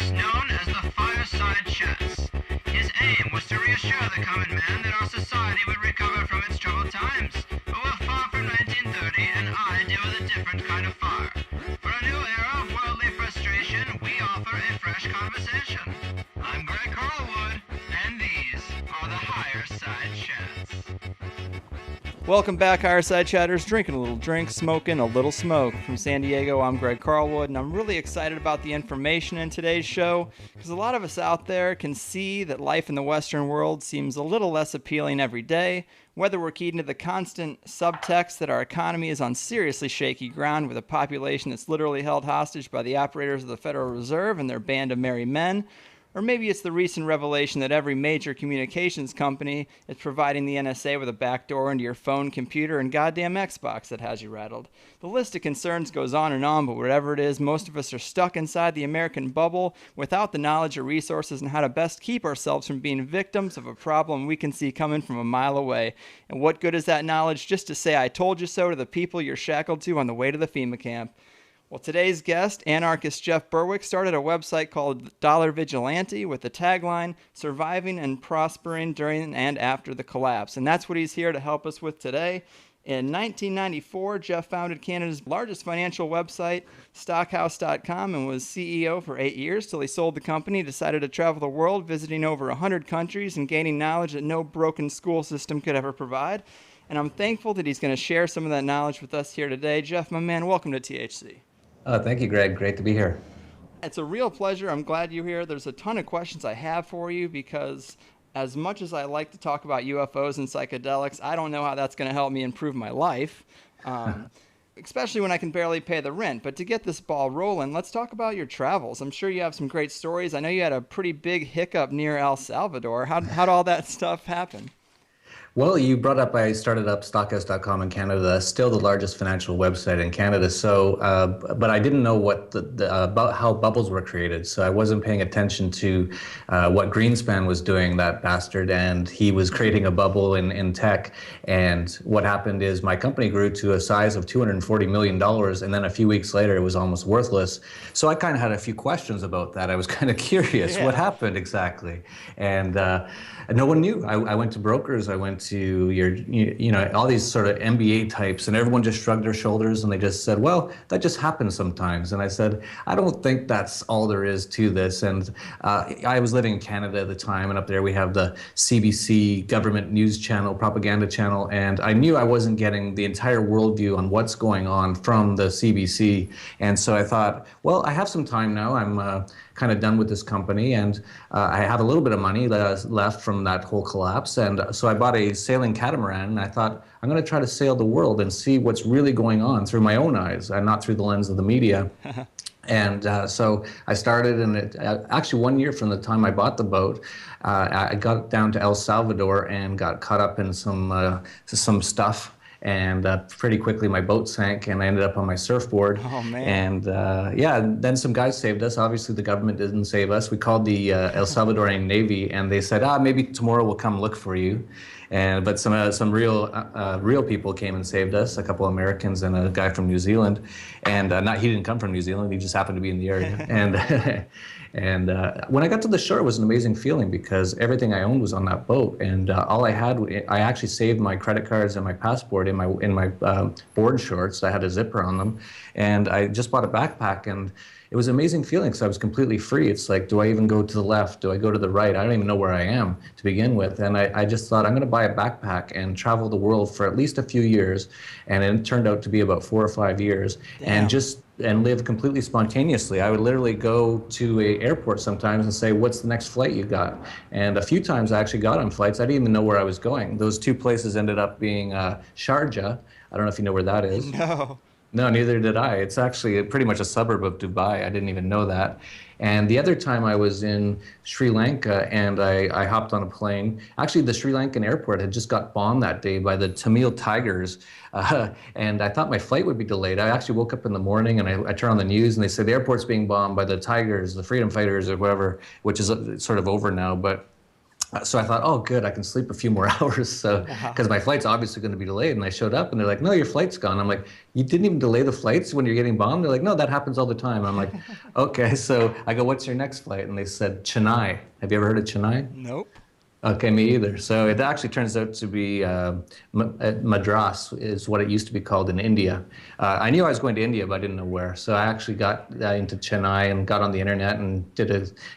best known as the Fireside Chats. His aim was to reassure the common man that our society would recover from its troubled times. But we're far from 1930, and I deal with a different kind of fire. For a new era of worldly frustration, we offer a fresh conversation. I'm Greg Carlwood, and these are the Higherside Chats. Welcome back, Higherside Chatters. Drinking a little drink, smoking a little smoke. From San Diego, I'm Greg Carlwood, and I'm really excited about the information in today's show because a lot of us out there can see that life in the Western world seems a little less appealing every day, whether we're keyed into the constant subtext that our economy is on seriously shaky ground with a population that's literally held hostage by the operators of the Federal Reserve and their band of merry men. Or maybe it's the recent revelation that every major communications company is providing the NSA with a backdoor into your phone, computer, and goddamn Xbox that has you rattled. The list of concerns goes on, but whatever it is, most of us are stuck inside the American bubble without the knowledge or resources on how to best keep ourselves from being victims of a problem we can see coming from a mile away. And what good is that knowledge just to say I told you so to the people you're shackled to on the way to the FEMA camp? Well, today's guest, anarchist Jeff Berwick, started a website called Dollar Vigilante with the tagline, Surviving and Prospering During and After the Collapse. And that's what he's here to help us with today. In 1994, Jeff founded Canada's largest financial website, Stockhouse.com, and was CEO for 8 years till he sold the company, decided to travel the world, visiting over 100 countries and gaining knowledge that no broken school system could ever provide. And I'm thankful that he's going to share some of that knowledge with us here today. Jeff, my man, welcome to THC. Thank you, Greg. Great to be here. It's a real pleasure. I'm glad you're here. There's a ton of questions I have for you because as much as I like to talk about UFOs and psychedelics, I don't know how that's going to help me improve my life, especially when I can barely pay the rent. But to get this ball rolling, let's talk about your travels. I'm sure you have some great stories. I know you had a pretty big hiccup near El Salvador. How'd all that stuff happen? Well, you brought up, I started up Stockhouse.com in Canada, still the largest financial website in Canada. So, but I didn't know what about how bubbles were created. So I wasn't paying attention to what Greenspan was doing, that bastard, and he was creating a bubble in tech. And what happened is my company grew to a size of $240 million, and then a few weeks later, it was almost worthless. So I kind of had a few questions about that. I was kind of curious, what happened exactly? And no one knew. I went to brokers. I went to all these sort of MBA types, and everyone just shrugged their shoulders and they just said, well, that just happens sometimes. And I said, I don't think that's all there is to this. And I was living in Canada at the time, and up there we have the CBC government news channel, propaganda channel, and I knew I wasn't getting the entire worldview on what's going on from the CBC. And so I thought, well, I have some time now. I'm kind of done with this company, and I have a little bit of money left from that whole collapse, and so I bought a sailing catamaran, and I thought I'm going to try to sail the world and see what's really going on through my own eyes and not through the lens of the media. And so I started, and actually 1 year from the time I bought the boat, I got down to El Salvador and got caught up in some stuff. And pretty quickly my boat sank, and I ended up on my surfboard. Oh, man. And then some guys saved us. Obviously, the government didn't save us. We called the El Salvadorian Navy, and they said, maybe tomorrow we'll come look for you. But some real people came and saved us, a couple of Americans and a guy from New Zealand. And he didn't come from New Zealand. He just happened to be in the area. And when I got to the shore, it was an amazing feeling because everything I owned was on that boat, and all I had, I actually saved my credit cards and my passport in my board shorts. I had a zipper on them, and I just bought a backpack, and it was an amazing feeling because I was completely free. It's like, do I even go to the left? Do I go to the right? I don't even know where I am to begin with. And I just thought, I'm going to buy a backpack and travel the world for at least a few years. And it turned out to be about 4 or 5 years. Damn. And live completely spontaneously. I would literally go to an airport sometimes and say, what's the next flight you got? And a few times I actually got on flights. I didn't even know where I was going. Those two places ended up being Sharjah. I don't know if you know where that is. No, neither did I. It's actually pretty much a suburb of Dubai. I didn't even know that. And the other time I was in Sri Lanka, and I hopped on a plane. Actually, the Sri Lankan airport had just got bombed that day by the Tamil Tigers. And I thought my flight would be delayed. I actually woke up in the morning, and I turned on the news, and they said the airport's being bombed by the Tigers, the freedom fighters or whatever, which is sort of over now. But So I thought, oh, good, I can sleep a few more hours. So, Wow. because my flight's obviously going to be delayed. And I showed up and they're like, no, your flight's gone. I'm like, you didn't even delay the flights when you're getting bombed? They're like, no, that happens all the time. I'm like, okay. So I go, what's your next flight? And they said, Chennai. Have you ever heard of Chennai? Nope. Okay, me either. So it actually turns out to be Madras is what it used to be called in India. I knew I was going to India, but I didn't know where. So I actually got into Chennai and got on the internet and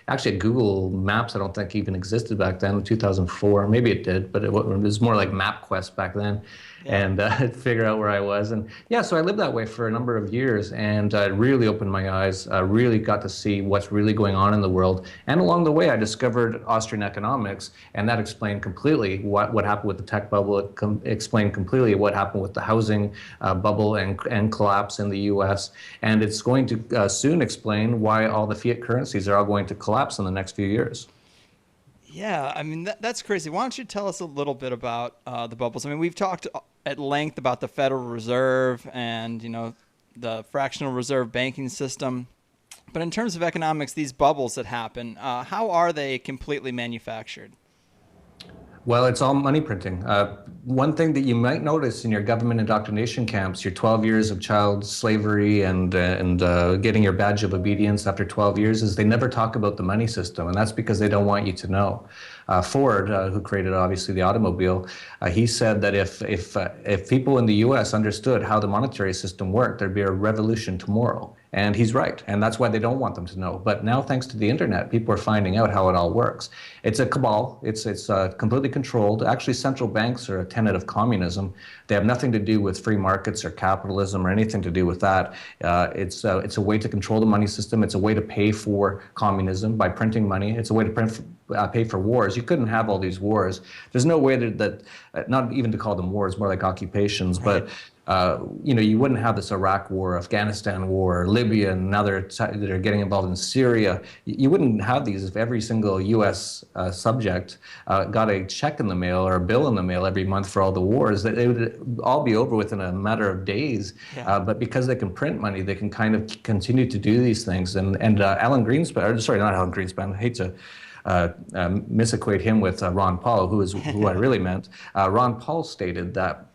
actually Google Maps. I don't think even existed back then, 2004. Maybe it did, but it was more like MapQuest back then. Yeah. And figure out where I was. And yeah, so I lived that way for a number of years and it really opened my eyes, really got to see what's really going on in the world. And along the way, I discovered Austrian economics, and that explained completely what happened with the tech bubble. It explained completely what happened with the housing bubble and collapse in the US. And it's going to soon explain why all the fiat currencies are all going to collapse in the next few years. Yeah, I mean that's crazy. Why don't you tell us a little bit about the bubbles? I mean, we've talked at length about the Federal Reserve and the fractional reserve banking system, but in terms of economics, these bubbles that happen, how are they completely manufactured? Well, it's all money printing. One thing that you might notice in your government indoctrination camps, your 12 years of child slavery and getting your badge of obedience after 12 years, is they never talk about the money system, and that's because they don't want you to know. Ford, who created obviously the automobile, he said that if people in the U.S. understood how the monetary system worked, there'd be a revolution tomorrow. And he's right, and that's why they don't want them to know. But now, thanks to the internet, people are finding out how it all works. It's a cabal. It's completely controlled. Actually, central banks are a tenet of communism. They have nothing to do with free markets or capitalism or anything to do with that. It's a way to control the money system. It's a way to pay for communism by printing money. It's a way to pay for wars. You couldn't have all these wars. There's no way that not even to call them wars, more like occupations, Right. but you wouldn't have this Iraq war, Afghanistan war, Libya, and now that are getting involved in Syria. You wouldn't have these if every single U.S. Subject got a check in the mail or a bill in the mail every month for all the wars. That they would all be over within a matter of days. Yeah. But because they can print money, they can kind of continue to do these things. And Alan Greenspan, or sorry, not Alan Greenspan. I hate to misequate him with Ron Paul, who I really meant. Ron Paul stated that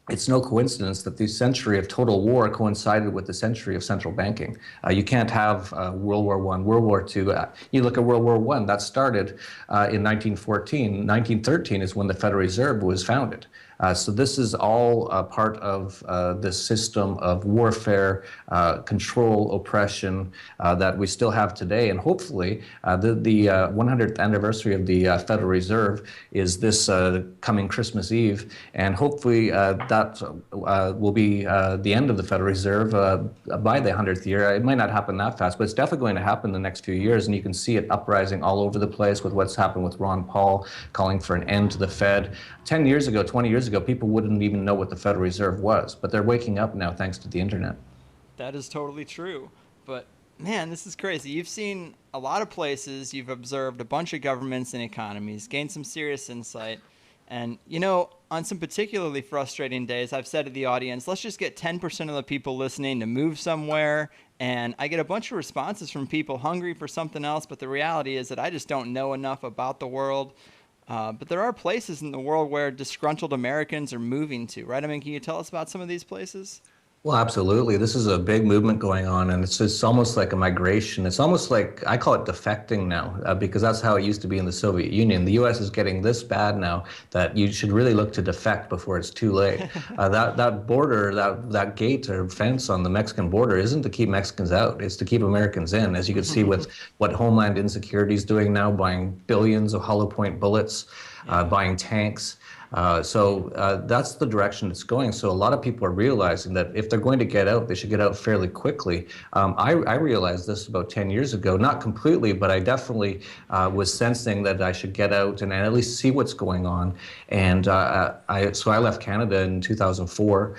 it's no coincidence that the century of total war coincided with the century of central banking. You can't have World War I, World War II. You look at World War I, that started in 1914. 1913 is when the Federal Reserve was founded. So this is all part of this system of warfare, control, oppression that we still have today. And hopefully the 100th anniversary of the Federal Reserve is this coming Christmas Eve. And hopefully that will be the end of the Federal Reserve by the 100th year. It might not happen that fast, but it's definitely going to happen in the next few years. And you can see it uprising all over the place with what's happened with Ron Paul calling for an end to the Fed. 10 years ago, 20 years ago, people wouldn't even know what the Federal Reserve was, but they're waking up now thanks to the internet. That is totally true. But man, this is crazy. You've seen a lot of places, you've observed a bunch of governments and economies, gained some serious insight. And, on some particularly frustrating days, I've said to the audience, let's just get 10% of the people listening to move somewhere. And I get a bunch of responses from people hungry for something else. But the reality is that I just don't know enough about the world. But there are places in the world where disgruntled Americans are moving to, right? I mean, can you tell us about some of these places? Well, absolutely. This is a big movement going on, and it's almost like a migration. It's almost like I call it defecting now, because that's how it used to be in the Soviet Union. The U.S. is getting this bad now that you should really look to defect before it's too late. That border, that gate or fence on the Mexican border isn't to keep Mexicans out. It's to keep Americans in, as you can see with what Homeland Insecurity is doing now, buying billions of hollow point bullets, buying tanks. So that's the direction it's going. So a lot of people are realizing that if they're going to get out, they should get out fairly quickly. I realized this about 10 years ago, not completely, but I definitely was sensing that I should get out and at least see what's going on. And so I left Canada in 2004,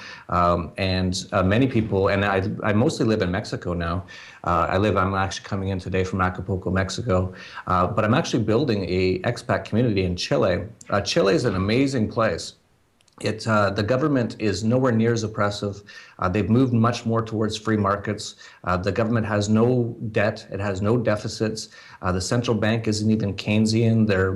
and many people, and I mostly live in Mexico now. I'm actually coming in today from Acapulco, Mexico, but I'm actually building a expat community in Chile. Chile is an amazing place. The government is nowhere near as oppressive. They've moved much more towards free markets. The government has no debt. It has no deficits. The central bank isn't even Keynesian. They're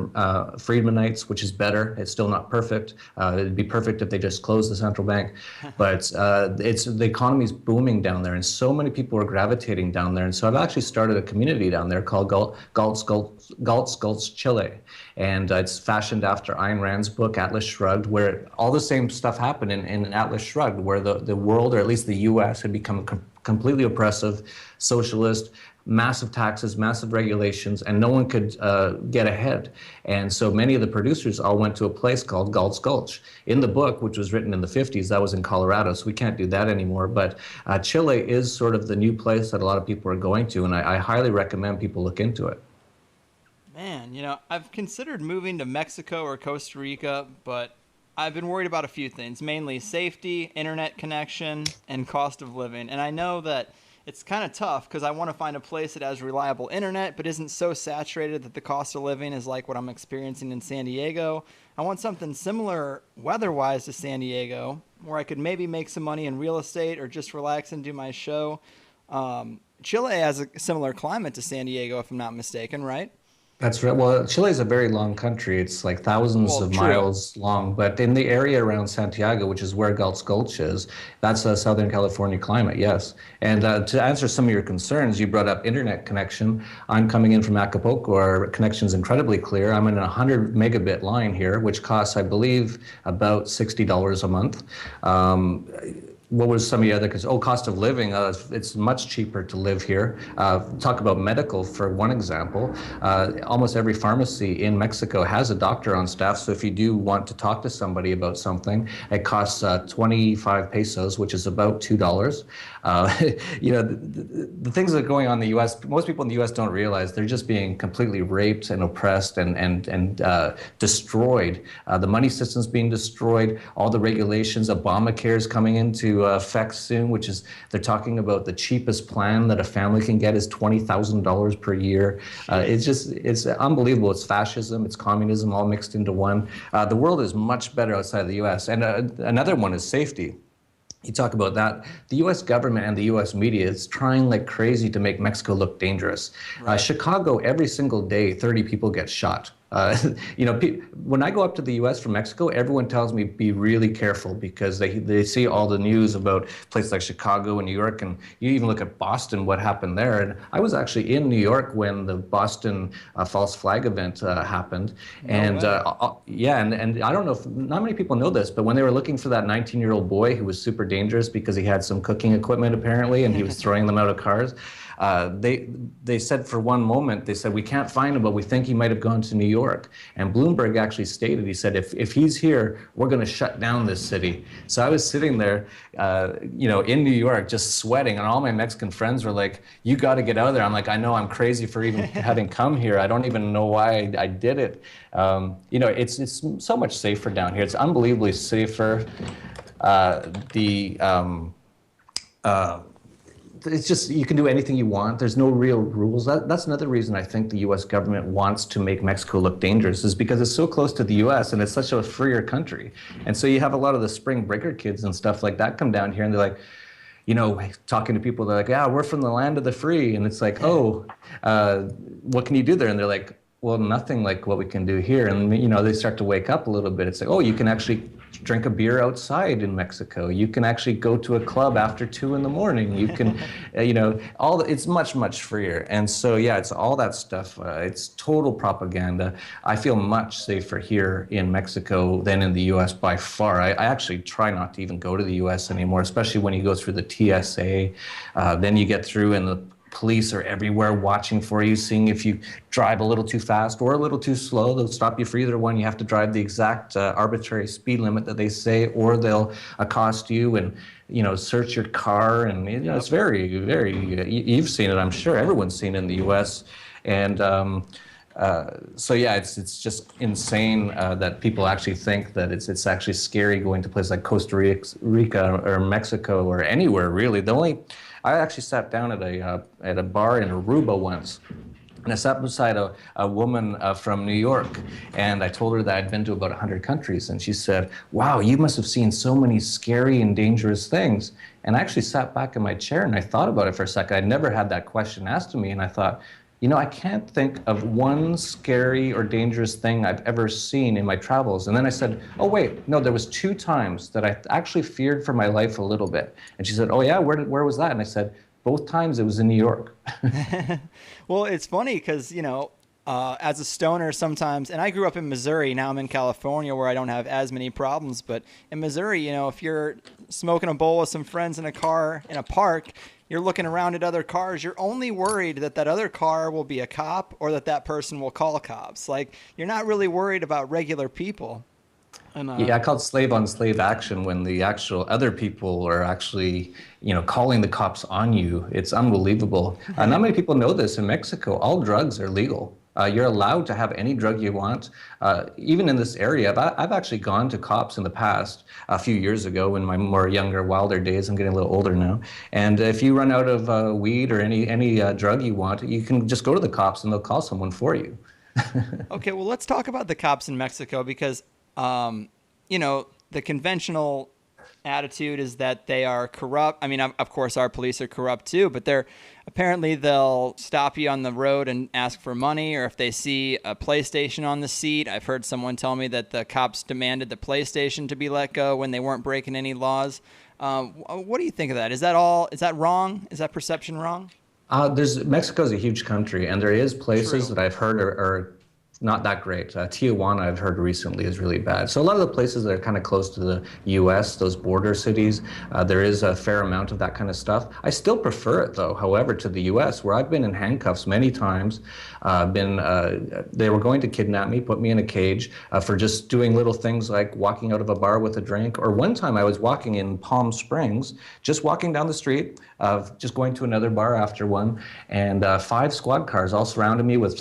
Friedmanites, which is better. It's still not perfect. It'd be perfect if they just closed the central bank. But the economy's booming down there, and so many people are gravitating down there. And so I've actually started a community down there called Galt's Chile. And it's fashioned after Ayn Rand's book, Atlas Shrugged, where all the same stuff happened in Atlas Shrugged, where the world, or at least the US, had become completely oppressive, socialist, massive taxes, massive regulations, and no one could get ahead. And so many of the producers all went to a place called Galt's Gulch. In the book, which was written in the 50s, that was in Colorado, so we can't do that anymore. But Chile is sort of the new place that a lot of people are going to, and I highly recommend people look into it. Man, I've considered moving to Mexico or Costa Rica, but I've been worried about a few things, mainly safety, internet connection, and cost of living. And I know that it's kind of tough because I want to find a place that has reliable internet but isn't so saturated that the cost of living is like what I'm experiencing in San Diego. I want something similar weather-wise to San Diego, where I could maybe make some money in real estate or just relax and do my show. Chile has a similar climate to San Diego, if I'm not mistaken, right? That's right. Well, Chile is a very long country. It's like thousands of true. miles long. But in the area around Santiago, which is where Galt's Gulch is, that's a Southern California climate, yes. And to answer some of your concerns, you brought up internet connection. I'm coming in from Acapulco. Our connection's incredibly clear. I'm in a 100 megabit line here, which costs, I believe, about $60 a month. What was some of the other concerns? Oh, cost of living. It's much cheaper to live here. Talk about medical, for one example. Almost every pharmacy in Mexico has a doctor on staff. So if you do want to talk to somebody about something, it costs 25 pesos, which is about $2. The things that are going on in the U.S., most people in the U.S. don't realize they're just being completely raped and oppressed and destroyed. The money system's being destroyed. All the regulations, Obamacare is coming into effect soon, which is, they're talking about the cheapest plan that a family can get is $20,000 per year. It's unbelievable. It's fascism, it's communism, all mixed into one. The world is much better outside of the U.S. And another one is safety. You talk about that. The U.S. government and the U.S. media is trying like crazy to make Mexico look dangerous. Right. Chicago, every single day, 30 people get shot. When I go up to the U.S. from Mexico, everyone tells me be really careful because they see all the news about places like Chicago and New York, and you even look at Boston, what happened there. And I was actually in New York when the Boston false flag event happened. And I don't know if not many people know this, but when they were looking for that 19-year-old boy who was super dangerous because he had some cooking equipment apparently, and he was throwing them out of cars. They said for one moment, they said, we can't find him, but we think he might have gone to New York. And Bloomberg actually stated, he said, if he's here, we're going to shut down this city. So I was sitting there, in New York, just sweating. And all my Mexican friends were like, you got to get out of there. I'm like, I know, I'm crazy for even having come here. I don't even know why I did it. It's so much safer down here. It's unbelievably safer. It's just, you can do anything you want. There's no real rules. That's another reason I think the U.S. government wants to make Mexico look dangerous, is because it's so close to the U.S. and it's such a freer country. And so you have a lot of the spring breaker kids and stuff like that come down here and they're like, talking to people, they're like, yeah, we're from the land of the free. And it's like, what can you do there? And they're like, well, nothing like what we can do here. And, they start to wake up a little bit. It's like, oh, you can actually drink a beer outside in Mexico. You can actually go to a club after 2 a.m. You can, it's much, much freer. And so, it's all that stuff. It's total propaganda. I feel much safer here in Mexico than in the U.S. by far. I actually try not to even go to the U.S. anymore, especially when you go through the TSA. Then you get through and the police are everywhere watching for you, seeing if you drive a little too fast or a little too slow. They'll stop you for either one. You have to drive the exact arbitrary speed limit that they say, or they'll accost you and, search your car. And, it's very, very, you've seen it, I'm sure. Everyone's seen it in the U.S. And it's just insane that people actually think that it's actually scary going to places like Costa Rica or Mexico or anywhere, really. I actually sat down at a bar in Aruba once, And I sat beside a woman from New York, and I told her that I'd been to about 100 countries. And she said, wow, you must have seen so many scary and dangerous things. And I actually sat back in my chair and I thought about it for a second. I'd never had that question asked to me. And I thought, I can't think of one scary or dangerous thing I've ever seen in my travels. And then I said, oh, wait, no, there was 2 times that I actually feared for my life a little bit. And she said, oh, yeah, where was that? And I said, both times it was in New York. Well, it's funny because, as a stoner sometimes, and I grew up in Missouri, now I'm in California where I don't have as many problems, but in Missouri, if you're smoking a bowl with some friends in a car in a park, you're looking around at other cars, you're only worried that that other car will be a cop or that person will call cops. Like, you're not really worried about regular people. And, yeah, I call it slave on slave action when the actual other people are actually, calling the cops on you. It's unbelievable. Not many people know this. In Mexico, all drugs are legal. You're allowed to have any drug you want. Even in this area, I've actually gone to cops in the past, a few years ago in my more younger, wilder days. I'm getting a little older now. And if you run out of weed or any drug you want, you can just go to the cops and they'll call someone for you. Okay, well, let's talk about the cops in Mexico because, the conventional attitude is that they are corrupt. I mean, of course, our police are corrupt too, but they'll stop you on the road and ask for money, or if they see a PlayStation on the seat. I've heard someone tell me that the cops demanded the PlayStation to be let go when they weren't breaking any laws. What do you think of that? Is that wrong? Is that perception wrong? Mexico's a huge country, and there is places True. that I've heard are not that great. Tijuana, I've heard recently, is really bad. So a lot of the places that are kind of close to the U.S., those border cities, there is a fair amount of that kind of stuff. I still prefer it, though, however, to the U.S., where I've been in handcuffs many times. They were going to kidnap me, put me in a cage for just doing little things like walking out of a bar with a drink. Or one time I was walking in Palm Springs, just walking down the street, just going to another bar after one, and 5 squad cars all surrounded me with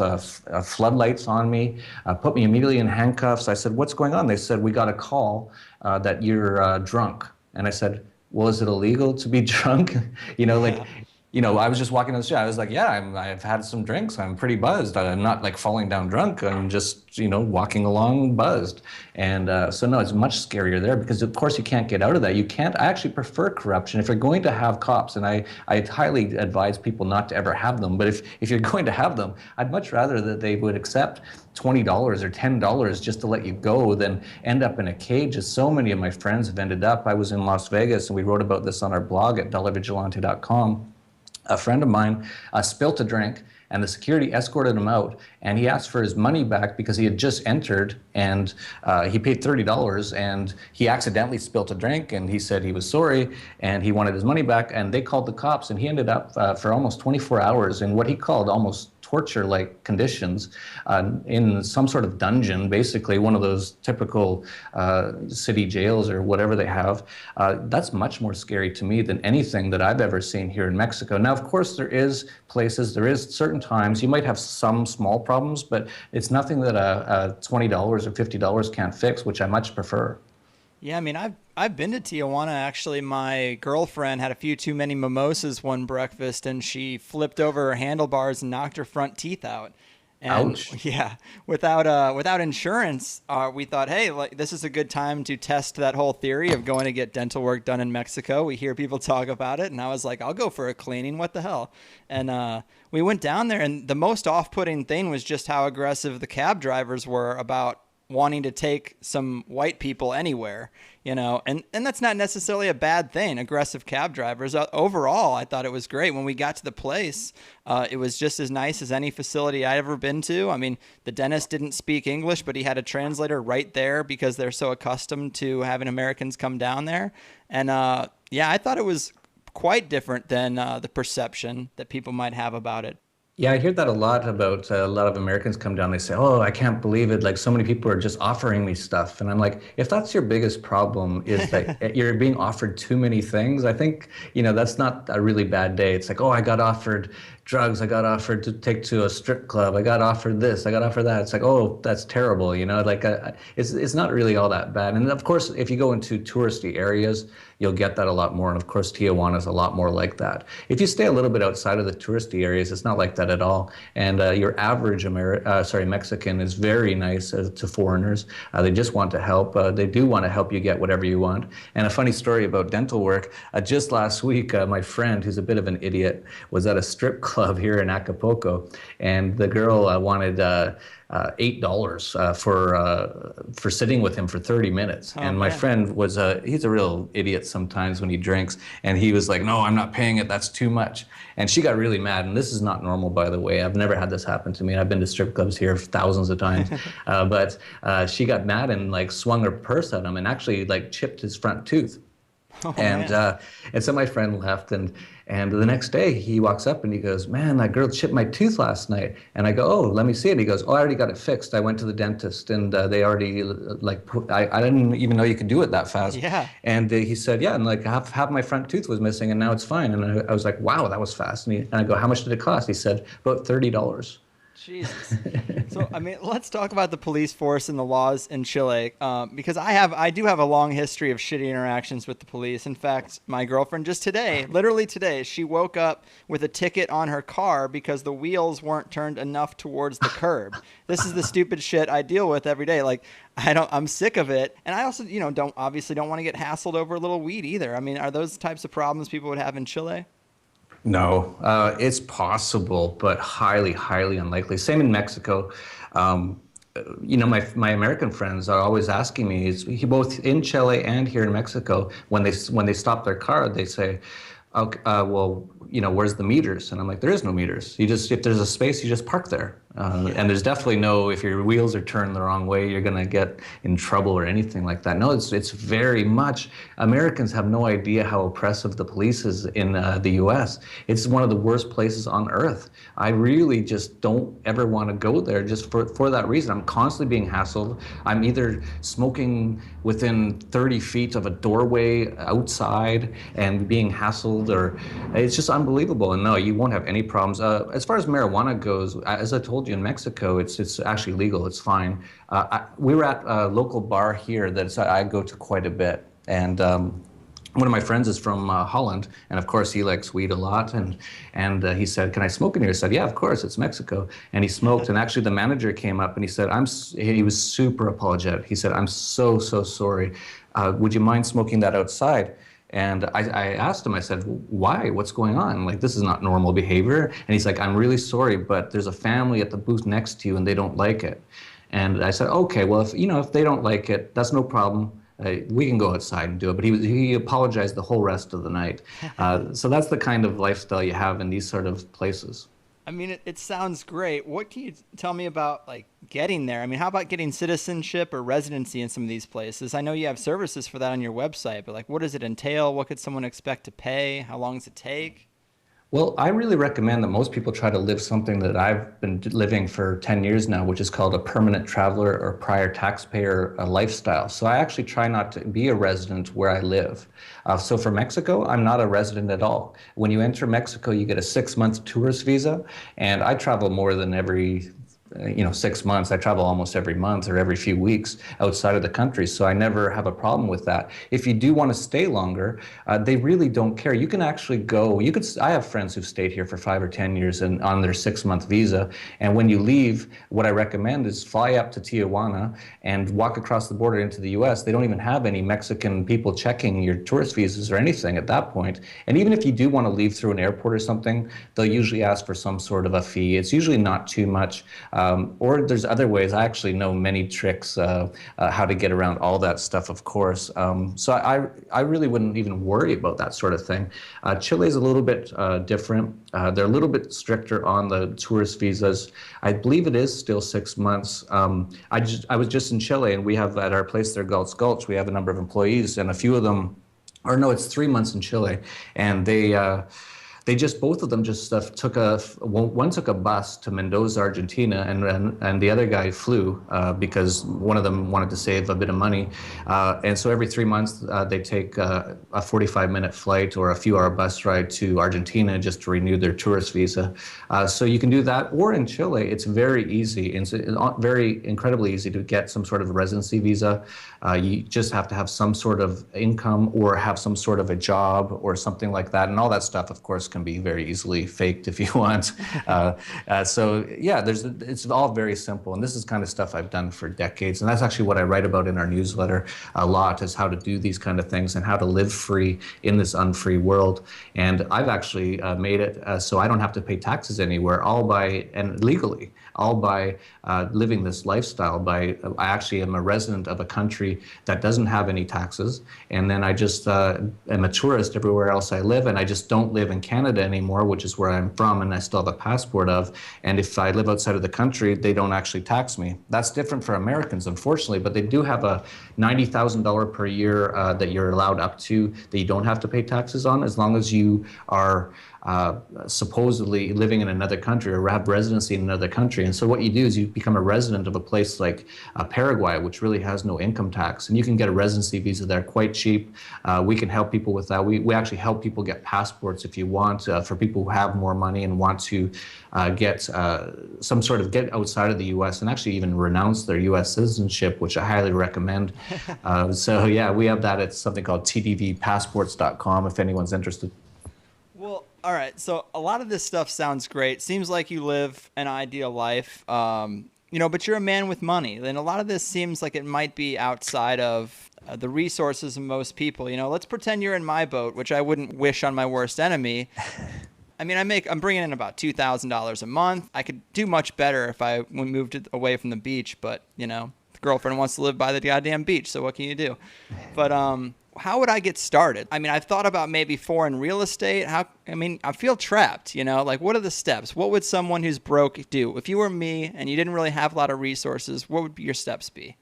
floodlights on me, put me immediately in handcuffs. I said, what's going on? They said, we got a call that you're drunk. And I said, well, is it illegal to be drunk? I was just walking down the street. I was like, yeah, I've had some drinks. I'm pretty buzzed. I'm not like falling down drunk. I'm just, walking along buzzed. And so no, it's much scarier there because of course you can't get out of that. I actually prefer corruption. If you're going to have cops, and I highly advise people not to ever have them, but if you're going to have them, I'd much rather that they would accept $20 or $10 just to let you go than end up in a cage, as so many of my friends have ended up. I was in Las Vegas and we wrote about this on our blog at dollarvigilante.com. A friend of mine spilt a drink, and the security escorted him out, and he asked for his money back because he had just entered, and he paid $30, and he accidentally spilt a drink, and he said he was sorry, and he wanted his money back, and they called the cops, and he ended up for almost 24 hours in what he called almost torture-like conditions in some sort of dungeon, basically one of those typical city jails or whatever they have. That's much more scary to me than anything that I've ever seen here in Mexico. Now, of course, there is certain times you might have some small problems, but it's nothing that a $20 or $50 can't fix, which I much prefer. Yeah, I mean, I've been to Tijuana. Actually, my girlfriend had a few too many mimosas one breakfast, and she flipped over her handlebars and knocked her front teeth out. And Ouch. yeah, without insurance, we thought, hey, this is a good time to test that whole theory of going to get dental work done in Mexico. We hear people talk about it, and I was like, I'll go for a cleaning. What the hell? And we went down there, and the most off-putting thing was just how aggressive the cab drivers were about wanting to take some white people anywhere, and that's not necessarily a bad thing. Aggressive cab drivers. Overall, I thought it was great. When we got to the place, it was just as nice as any facility I'd ever been to. I mean, the dentist didn't speak English, but he had a translator right there because they're so accustomed to having Americans come down there. And I thought it was quite different than the perception that people might have about it. Yeah, I hear that a lot about a lot of Americans come down. They say, oh, I can't believe it. Like so many people are just offering me stuff. And I'm like, if that's your biggest problem is that you're being offered too many things, I think, that's not a really bad day. It's like, oh, I got offered, drugs. I got offered to take to a strip club. I got offered this. I got offered that. It's like, oh, that's terrible. Like it's not really all that bad. And of course, if you go into touristy areas, you'll get that a lot more. And of course, Tijuana is a lot more like that. If you stay a little bit outside of the touristy areas, it's not like that at all. And your average Mexican is very nice to foreigners. They just want to help. They do want to help you get whatever you want. And a funny story about dental work, just last week, my friend, who's a bit of an idiot, was at a strip club here in Acapulco, and the girl wanted $8 for sitting with him for 30 minutes. And my friend was he's a real idiot sometimes when he drinks, and he was like, no, I'm not paying it, that's too much. And she got really mad, and this is not normal, by the way. I've never had this happen to me. I've been to strip clubs here thousands of times. But she got mad and like swung her purse at him and actually like chipped his front tooth. And so my friend left, and the next day he walks up and he goes, man, that girl chipped my tooth last night. And I go, oh, let me see it. He goes, oh, I already got it fixed. I went to the dentist, and they already I didn't even know you could do it that fast. Yeah. And he said, yeah, and like half my front tooth was missing, and now it's fine. And I was like, wow, that was fast. And I go, how much did it cost? He said, about $30. Jesus. So, I mean, let's talk about the police force and the laws in Chile, because I do have a long history of shitty interactions with the police. In fact, my girlfriend just today, literally today, she woke up with a ticket on her car because the wheels weren't turned enough towards the curb. This is the stupid shit I deal with every day. Like, I'm sick of it. And I also, don't want to get hassled over a little weed either. I mean, are those types of problems people would have in Chile? No, it's possible, but highly, highly unlikely. Same in Mexico. My American friends are always asking me, both in Chile and here in Mexico, when they stop their car, they say, okay, well, where's the meters? And I'm like, there is no meters. If there's a space, you just park there. And there's definitely if your wheels are turned the wrong way, you're going to get in trouble or anything like that. No, it's very much, Americans have no idea how oppressive the police is in the U.S. It's one of the worst places on earth. I really just don't ever want to go there just for that reason. I'm constantly being hassled. I'm either smoking within 30 feet of a doorway outside and being hassled, or it's just unbelievable. And no, you won't have any problems. As far as marijuana goes, as I told you, in Mexico, it's actually legal. It's fine. We were at a local bar here that I go to quite a bit, and one of my friends is from Holland, and of course he likes weed a lot. And he said, "Can I smoke in here?" I said, "Yeah, of course. It's Mexico." And he smoked. And actually, the manager came up and he said, he was super apologetic. He said, "I'm so sorry. Would you mind smoking that outside?" And I asked him, I said, why? What's going on? Like, this is not normal behavior. And he's like, I'm really sorry, but there's a family at the booth next to you and they don't like it. And I said, okay, well, if they don't like it, that's no problem. We can go outside and do it. But he apologized the whole rest of the night. So that's the kind of lifestyle you have in these sort of places. I mean, it sounds great. What can you tell me about, like, getting there? I mean, how about getting citizenship or residency in some of these places? I know you have services for that on your website, but, like, what does it entail? What could someone expect to pay? How long does it take? Well, I really recommend that most people try to live something that I've been living for 10 years now, which is called a permanent traveler or prior taxpayer lifestyle. So I actually try not to be a resident where I live. So for Mexico, I'm not a resident at all. When you enter Mexico, you get a 6-month tourist visa, and I travel more than every 6 months. I travel almost every month or every few weeks outside of the country, so I never have a problem with that. If you do want to stay longer, they really don't care. You can actually go. I have friends who've stayed here for 5 or 10 years and on their 6-month visa. And when you leave, what I recommend is fly up to Tijuana and walk across the border into the U.S. They don't even have any Mexican people checking your tourist visas or anything at that point. And even if you do want to leave through an airport or something, they'll usually ask for some sort of a fee. It's usually not too much. Or there's other ways. I actually know many tricks how to get around all that stuff, of course. So I really wouldn't even worry about that sort of thing. Chile is a little bit different. They're a little bit stricter on the tourist visas. I believe it is still 6 months. I was just in Chile, and we have at our place there, Gulch, we have a number of employees, and a few of them, or no, it's 3 months in Chile, and They just, both of them just one took a bus to Mendoza, Argentina, and the other guy flew because one of them wanted to save a bit of money. And so every 3 months, they take a 45-minute flight or a few-hour bus ride to Argentina just to renew their tourist visa. So you can do that. Or in Chile, it's very easy. It's very incredibly easy to get some sort of residency visa. You just have to have some sort of income or have some sort of a job or something like that. And all that stuff, of course, can be very easily faked if you want. So yeah, it's all very simple. And this is kind of stuff I've done for decades. And that's actually what I write about in our newsletter a lot, is how to do these kind of things and how to live free in this unfree world. And I've actually made it so I don't have to pay taxes anywhere, and legally, all by living this lifestyle. I actually am a resident of a country that doesn't have any taxes, and then I just am a tourist everywhere else I live, and I just don't live in Canada anymore, which is where I'm from, and I still have a passport of. And if I live outside of the country, they don't actually tax me. That's different for Americans, unfortunately, but they do have a $90,000 per year that you're allowed up to that you don't have to pay taxes on, as long as you are supposedly living in another country or have residency in another country. And so what you do is you become a resident of a place like Paraguay, which really has no income tax, and you can get a residency visa there quite cheap. We can help people with that. We actually help people get passports if you want, for people who have more money and want to get get outside of the U.S. and actually even renounce their U.S. citizenship, which I highly recommend. So yeah, we have that at something called tdvpassports.com if anyone's interested. Well, all right. So a lot of this stuff sounds great. Seems like you live an ideal life, but you're a man with money. And a lot of this seems like it might be outside of the resources of most people. Let's pretend you're in my boat, which I wouldn't wish on my worst enemy. I mean, I'm bringing in about $2,000 a month. I could do much better if I moved away from the beach, but, the girlfriend wants to live by the goddamn beach, so what can you do? But, how would I get started? I mean, I've thought about maybe foreign real estate. I feel trapped, what are the steps? What would someone who's broke do? If you were me and you didn't really have a lot of resources, what would your steps be?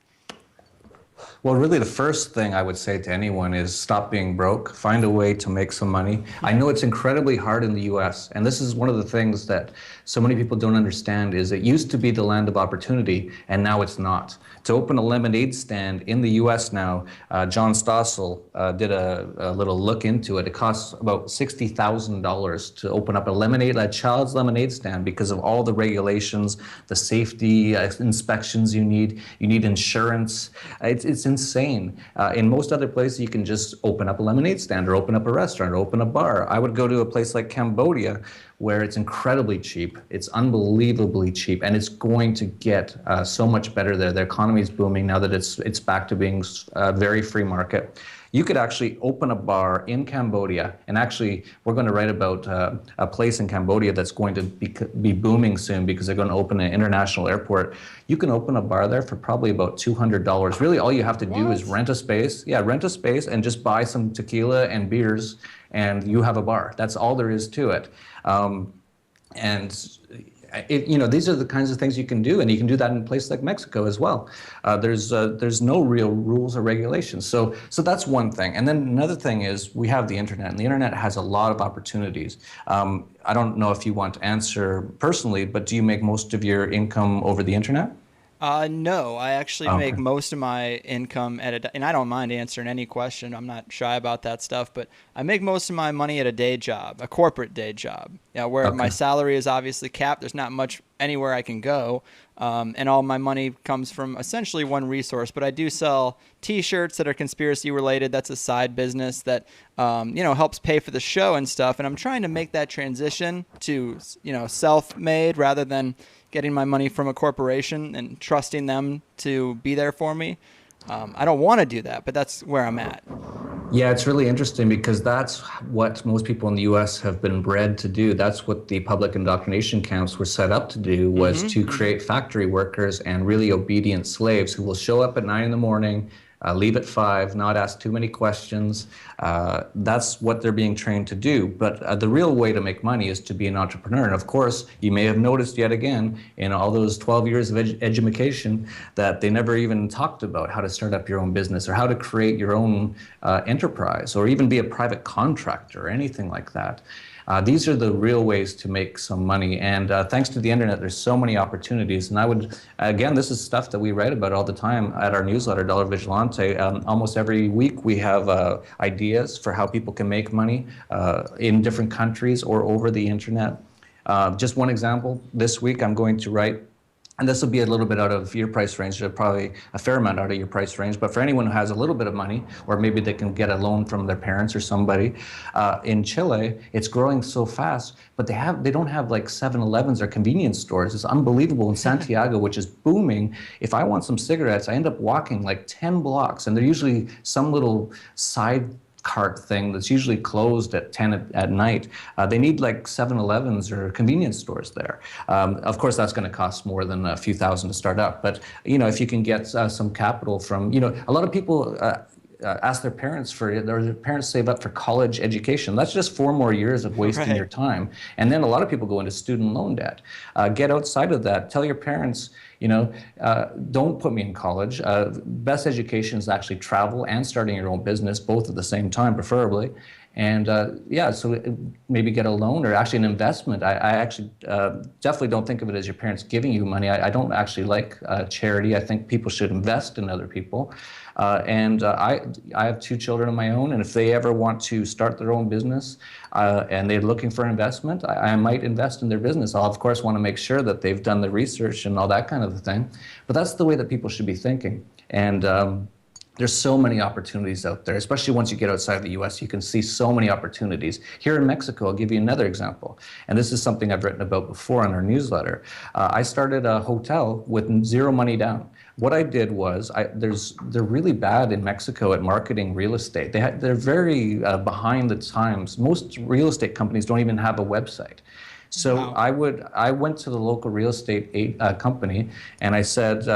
Well, really, the first thing I would say to anyone is stop being broke. Find a way to make some money. I know it's incredibly hard in the U.S., and this is one of the things that so many people don't understand, is it used to be the land of opportunity, and now it's not. To open a lemonade stand in the U.S. now, John Stossel did a little look into it. It costs about $60,000 to open up a child's lemonade stand because of all the regulations, the safety inspections you need. You need insurance. It's insane. In most other places, you can just open up a lemonade stand or open up a restaurant or open a bar. I would go to a place like Cambodia, where it's incredibly cheap. It's unbelievably cheap, and it's going to get so much better there. The economy is booming now that it's back to being a very free market. You could actually open a bar in Cambodia, and actually we're going to write about a place in Cambodia that's going to be booming soon because they're going to open an international airport. You can open a bar there for probably about $200. Really, all you have to do is rent a space. Yeah, rent a space and just buy some tequila and beers, and you have a bar. That's all there is to it. These are the kinds of things you can do, and you can do that in a place like Mexico as well. There's no real rules or regulations. So that's one thing. And then another thing is we have the internet, and the internet has a lot of opportunities. I don't know if you want to answer personally, but do you make most of your income over the internet? No, I actually make most of my income and I don't mind answering any question. I'm not shy about that stuff, but I make most of my money at a day job, a corporate day job, where my salary is obviously capped. There's not much anywhere I can go. And all my money comes from essentially one resource, but I do sell t-shirts that are conspiracy related. That's a side business that, helps pay for the show and stuff. And I'm trying to make that transition to, self-made rather than getting my money from a corporation and trusting them to be there for me. I don't want to do that, but that's where I'm at. Yeah, it's really interesting because that's what most people in the U.S. have been bred to do. That's what the public indoctrination camps were set up to do, was to create factory workers and really obedient slaves who will show up at 9 in the morning, leave at 5, not ask too many questions. That's what they're being trained to do. But the real way to make money is to be an entrepreneur. And of course, you may have noticed yet again in all those 12 years of education that they never even talked about how to start up your own business or how to create your own enterprise or even be a private contractor or anything like that. These are the real ways to make some money. And thanks to the internet, there's so many opportunities. And I would, again, this is stuff that we write about all the time at our newsletter, Dollar Vigilante. Almost every week we have ideas for how people can make money in different countries or over the internet. Just one example, this week I'm going to write, and this will be a little bit out of your price range, probably a fair amount out of your price range, but for anyone who has a little bit of money, or maybe they can get a loan from their parents or somebody, in Chile, it's growing so fast, but they don't have like 7-Elevens or convenience stores. It's unbelievable. In Santiago, which is booming, if I want some cigarettes, I end up walking like 10 blocks, and they're usually some little side cart thing that's usually closed at 10 at night. They need like 7-Elevens or convenience stores there. Of course, that's going to cost more than a few thousand to start up. But, if you can get some capital from, a lot of people ask their parents their parents save up for college education. That's just 4 more years of wasting your time. And then a lot of people go into student loan debt. Get outside of that. Tell your parents, don't put me in college. Best education is actually travel and starting your own business, both at the same time, preferably. And so maybe get a loan or actually an investment. I actually definitely don't think of it as your parents giving you money. I don't actually like charity. I think people should invest in other people. I have 2 children of my own, and if they ever want to start their own business and they're looking for investment, I might invest in their business. I'll, of course, want to make sure that they've done the research and all that kind of thing. But that's the way that people should be thinking. And there's so many opportunities out there, especially once you get outside the U.S. You can see so many opportunities. Here in Mexico, I'll give you another example. And this is something I've written about before in our newsletter. I started a hotel with 0 money down. What I did was, they're really bad in Mexico at marketing real estate. They're very behind the times. Most real estate companies don't even have a website. So wow. I went to the local real estate company and I said,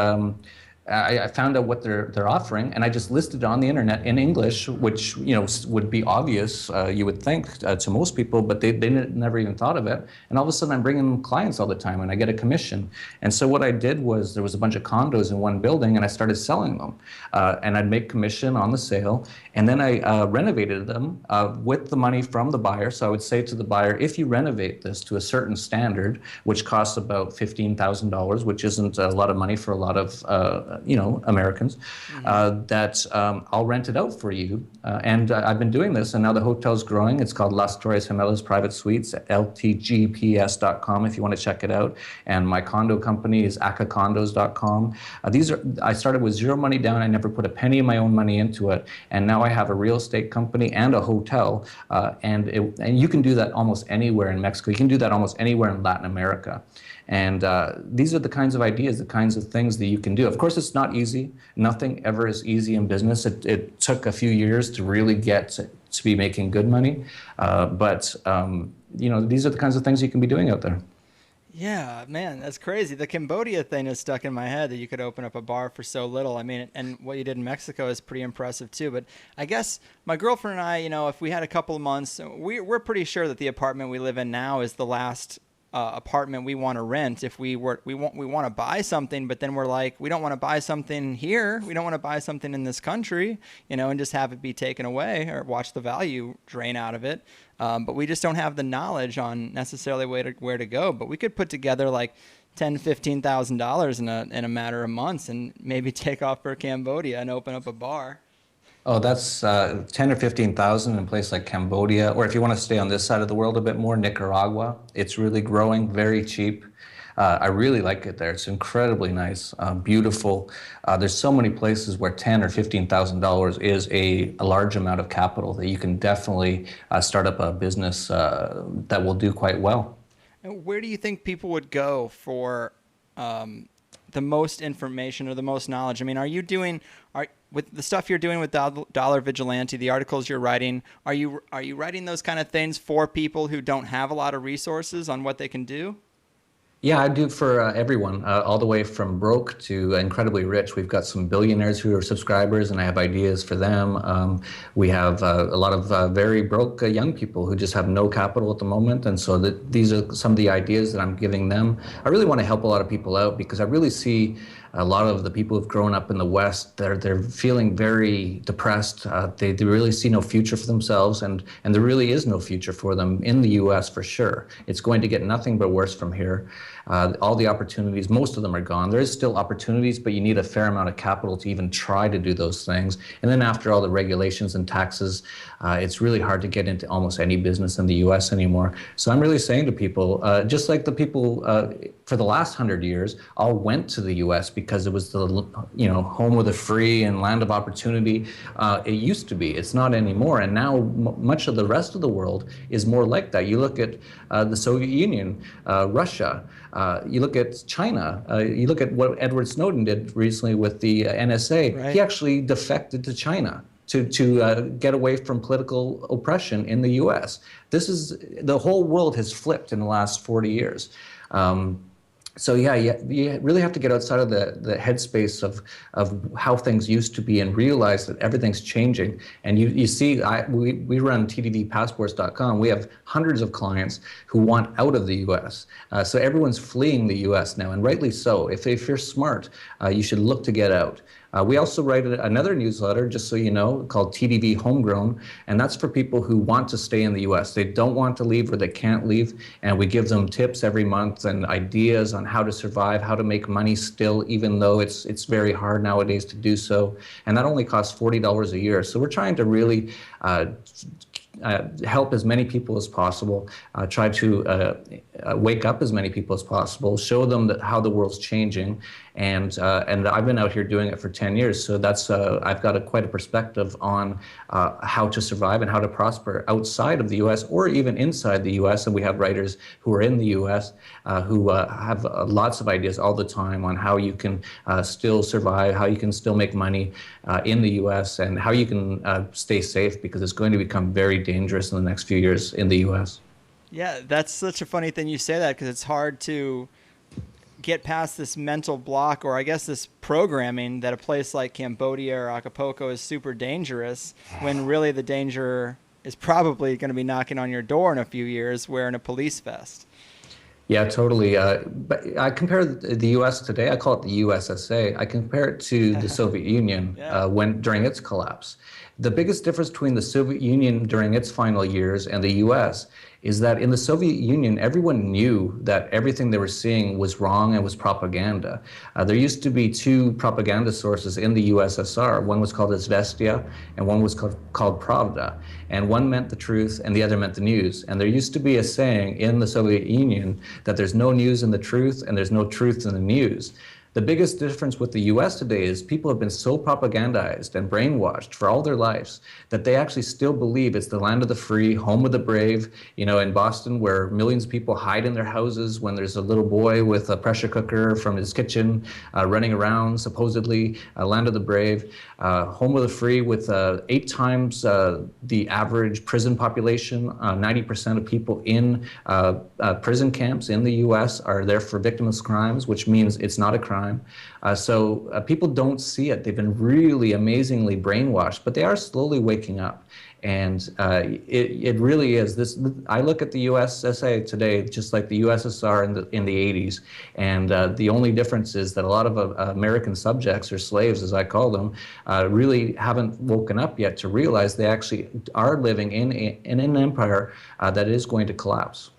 I found out what they're offering, and I just listed it on the internet in English, which would be obvious, you would think, to most people, but they never even thought of it. And all of a sudden, I'm bringing them clients all the time, and I get a commission. And so what I did was there was a bunch of condos in one building, and I started selling them, and I'd make commission on the sale, and then I renovated them with the money from the buyer. So I would say to the buyer, if you renovate this to a certain standard, which costs about $15,000, which isn't a lot of money for a lot of Americans, that I'll rent it out for you. And I've been doing this, and now the hotel's growing. It's called Las Torres Gemelas Private Suites, ltgps.com if you want to check it out. And my condo company is acacondos.com. I started with 0 money down. I never put a penny of my own money into it. And now I have a real estate company and a hotel. And you can do that almost anywhere in Mexico. You can do that almost anywhere in Latin America. And these are the kinds of ideas, the kinds of things that you can do. Of course, it's not easy. Nothing ever is easy in business. It took a few years to really get to be making good money. But these are the kinds of things you can be doing out there. Yeah, man, that's crazy. The Cambodia thing is stuck in my head, that you could open up a bar for so little. I mean, and what you did in Mexico is pretty impressive too. But I guess my girlfriend and I, if we had a couple of months, we're pretty sure that the apartment we live in now is the last apartment we want to rent. If we want to buy something, but then we're like, we don't want to buy something here. We don't want to buy something in this country, and just have it be taken away or watch the value drain out of it. But we just don't have the knowledge on necessarily where to go. But we could put together like $10,000-$15,000 in a matter of months and maybe take off for Cambodia and open up a bar. Oh, that's 10 or 15,000 in a place like Cambodia, or if you want to stay on this side of the world a bit more, Nicaragua. It's really growing, very cheap. I really like it there. It's incredibly nice, beautiful. There's so many places where $10,000 or $15,000 is a large amount of capital that you can definitely start up a business that will do quite well. And where do you think people would go for the most information or the most knowledge? I mean, with the stuff you're doing with Dollar Vigilante, the articles you're writing, are you writing those kind of things for people who don't have a lot of resources on what they can do? Yeah, I do for everyone, all the way from broke to incredibly rich. We've got some billionaires who are subscribers, and I have ideas for them. We have a lot of very broke young people who just have no capital at the moment, and so these are some of the ideas that I'm giving them. I really want to help a lot of people out because I really see a lot of the people who've grown up in the West, they're feeling very depressed. They really see no future for themselves, and there really is no future for them in the U.S. for sure. It's going to get nothing but worse from here. All the opportunities, most of them are gone. There is still opportunities, but you need a fair amount of capital to even try to do those things. And then after all the regulations and taxes, it's really hard to get into almost any business in the U.S. anymore. So I'm really saying to people, just like the people for the last 100 years, all went to the U.S. because it was the home of the free and land of opportunity. It used to be. It's not anymore. And now much of the rest of the world is more like that. You look at the Soviet Union, Russia. You look at China. You look at what Edward Snowden did recently with the NSA. Right. He actually defected to China to get away from political oppression in the U.S. The whole world has flipped in the last 40 years. So yeah, you really have to get outside of the headspace of how things used to be and realize that everything's changing. And you see, we run TDVpassports.com. We have hundreds of clients who want out of the U.S. So everyone's fleeing the U.S. now, and rightly so. If you're smart, you should look to get out. We also write another newsletter, just so you know, called TDV Homegrown, and that's for people who want to stay in the U.S. They don't want to leave or they can't leave, and we give them tips every month and ideas on how to survive, how to make money still, even though it's very hard nowadays to do so. And that only costs $40 a year. So we're trying to really help as many people as possible, try to wake up as many people as possible, show them how the world's changing, and I've been out here doing it for 10 years, so that's I've got quite a perspective on how to survive and how to prosper outside of the U.S. or even inside the U.S. And we have writers who are in the U.S. Who have lots of ideas all the time on how you can still survive, how you can still make money in the U.S. and how you can stay safe, because it's going to become very dangerous in the next few years in the U.S. Yeah, that's such a funny thing you say that, because it's hard to get past this mental block, or I guess this programming that a place like Cambodia or Acapulco is super dangerous, when really the danger is probably going to be knocking on your door in a few years wearing a police vest. Yeah, totally. But I compare the U.S. today, I call it the USSA. I compare it to the Soviet Union during its collapse. The biggest difference between the Soviet Union during its final years and the U.S. is that in the Soviet Union, everyone knew that everything they were seeing was wrong and was propaganda. There used to be two propaganda sources in the USSR. One was called Izvestia, and one was called Pravda. And one meant the truth, and the other meant the news. And there used to be a saying in the Soviet Union that there's no news in the truth, and there's no truth in the news. The biggest difference with the U.S. today is people have been so propagandized and brainwashed for all their lives that they actually still believe it's the land of the free, home of the brave. You know, in Boston, where millions of people hide in their houses when there's a little boy with a pressure cooker from his kitchen running around, supposedly, land of the brave, home of the free with 8 times the average prison population. 90% of people in prison camps in the U.S. are there for victimless crimes, which means it's not a crime. So people don't see it. They've been really amazingly brainwashed, but they are slowly waking up. And it really is. I look at the USSA today just like the USSR in the 80s. And the only difference is that a lot of American subjects, or slaves as I call them, really haven't woken up yet to realize they actually are living in an empire that is going to collapse.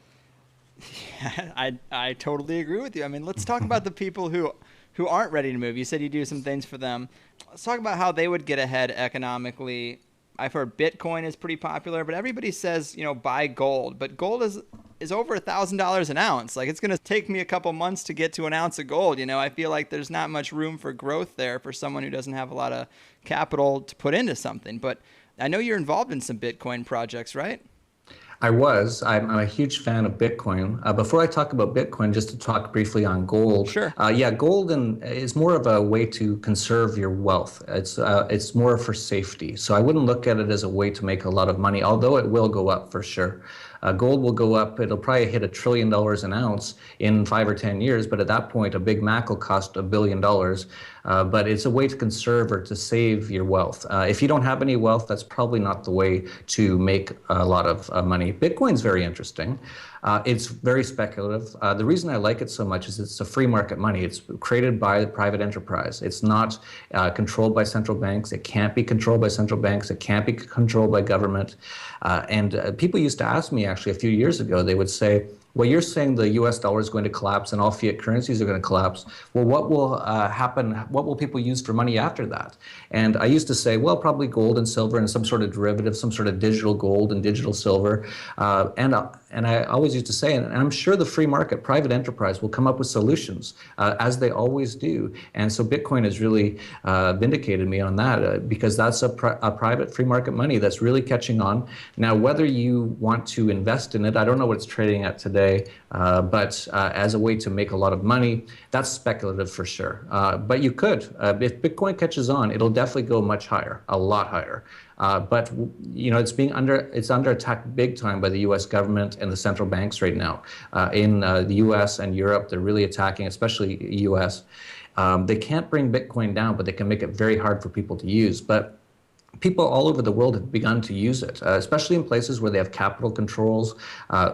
Yeah, I totally agree with you. I mean, let's talk about the people who aren't ready to move. You said you do some things for them. Let's talk about how they would get ahead economically. I've heard Bitcoin is pretty popular, but everybody says, buy gold. But gold is over $1,000 an ounce. Like, it's going to take me a couple months to get to an ounce of gold. I feel like there's not much room for growth there for someone who doesn't have a lot of capital to put into something. But I know you're involved in some Bitcoin projects, right? I'm a huge fan of Bitcoin. Before I talk about Bitcoin, just to talk briefly on gold. Sure. Gold is more of a way to conserve your wealth. It's more for safety. So I wouldn't look at it as a way to make a lot of money, although it will go up for sure. Gold will go up. It'll probably hit $1 trillion an ounce in 5 or 10 years. But at that point, a Big Mac will cost $1 billion. But it's a way to conserve or to save your wealth. If you don't have any wealth, that's probably not the way to make a lot of money. Bitcoin's very interesting. It's very speculative. The reason I like it so much is it's a free market money. It's created by the private enterprise. It's not controlled by central banks. It can't be controlled by central banks. It can't be controlled by government. And people used to ask me actually a few years ago, they would say, well, you're saying the US dollar is going to collapse and all fiat currencies are going to collapse. Well, what will happen? What will people use for money after that? And I used to say, well, probably gold and silver and some sort of derivative, some sort of digital gold and digital silver. And I always used to say, and I'm sure the free market, private enterprise will come up with solutions, as they always do. And so Bitcoin has really vindicated me on that, because that's a private free market money that's really catching on. Now, whether you want to invest in it, I don't know what it's trading at today. But as a way to make a lot of money, that's speculative for sure. But you could, if Bitcoin catches on, it'll definitely go much higher, a lot higher. But you know, it's under attack big time by the U.S. government and the central banks right now. In the U.S. and Europe, they're really attacking, especially U.S. They can't bring Bitcoin down, but they can make it very hard for people to use. But people all over the world have begun to use it, especially in places where they have capital controls,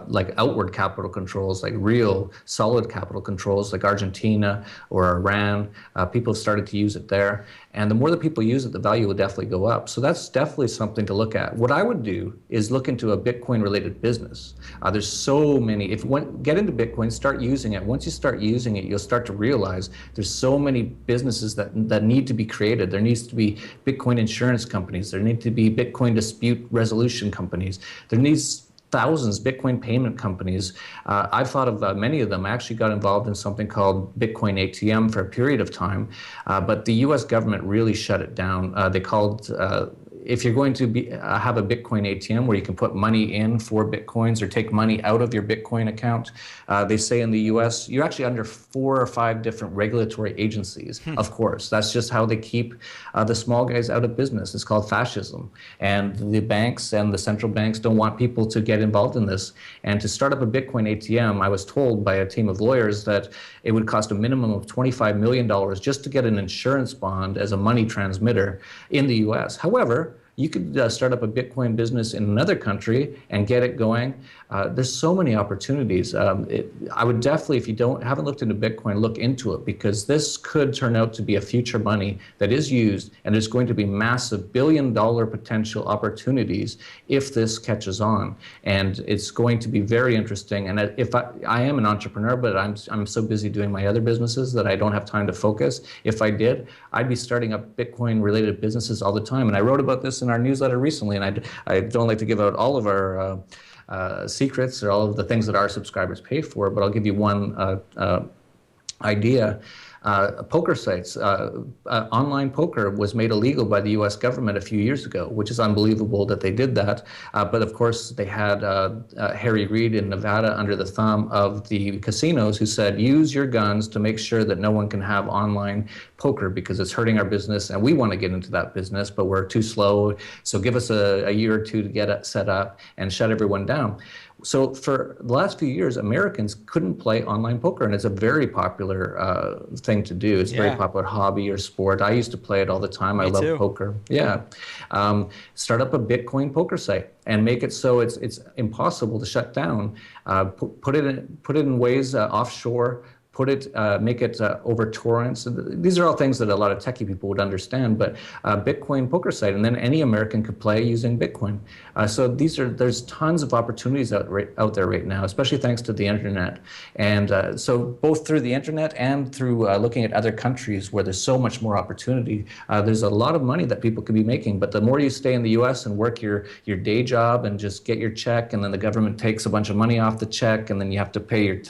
like outward capital controls, like real solid capital controls, like Argentina or Iran. People have started to use it there. And the more that people use it, the value will definitely go up. So that's definitely something to look at. What I would do is look into a Bitcoin-related business. There's so many. If you get into Bitcoin, start using it. Once you start using it, you'll start to realize there's so many businesses that need to be created. There needs to be Bitcoin insurance companies. There need to be Bitcoin dispute resolution companies. There needs thousands Bitcoin payment companies. I've thought of many of them. I actually got involved in something called Bitcoin ATM for a period of time, but the US government really shut it down. They called, if you're going to have a Bitcoin ATM where you can put money in for Bitcoins or take money out of your Bitcoin account, they say in the US, you're actually under 4 or 5 different regulatory agencies. Of course, that's just how they keep the small guys out of business. It's called fascism. And the banks and the central banks don't want people to get involved in this. And to start up a Bitcoin ATM, I was told by a team of lawyers that it would cost a minimum of $25 million just to get an insurance bond as a money transmitter in the US. However, you could start up a Bitcoin business in another country and get it going. There's so many opportunities. I would definitely, if you haven't looked into Bitcoin, look into it, because this could turn out to be a future money that is used, and there's going to be massive billion-dollar potential opportunities if this catches on. And it's going to be very interesting. And if I am an entrepreneur, but I'm so busy doing my other businesses that I don't have time to focus. If I did, I'd be starting up Bitcoin-related businesses all the time. And I wrote about this in our newsletter recently, and I don't like to give out all of our secrets or all of the things that our subscribers pay for, but I'll give you one idea. Poker sites, online poker was made illegal by the US government a few years ago, which is unbelievable that they did that. But of course, they had Harry Reid in Nevada under the thumb of the casinos, who said, use your guns to make sure that no one can have online poker because it's hurting our business. And we want to get into that business, but we're too slow. So give us a year or two to get it set up and shut everyone down. So for the last few years, Americans couldn't play online poker, and it's a very popular thing to do. It's a very popular hobby or sport. I used to play it all the time. I love poker. Yeah. Start up a Bitcoin poker site and make it so it's impossible to shut down. Put it in ways offshore. Make it over torrents. These are all things that a lot of techie people would understand, but Bitcoin poker site, and then any American could play using Bitcoin. So there's tons of opportunities out there right now, especially thanks to the internet. And so both through the internet and through looking at other countries where there's so much more opportunity, there's a lot of money that people could be making. But the more you stay in the US and work your day job and just get your check, and then the government takes a bunch of money off the check, and then you have to pay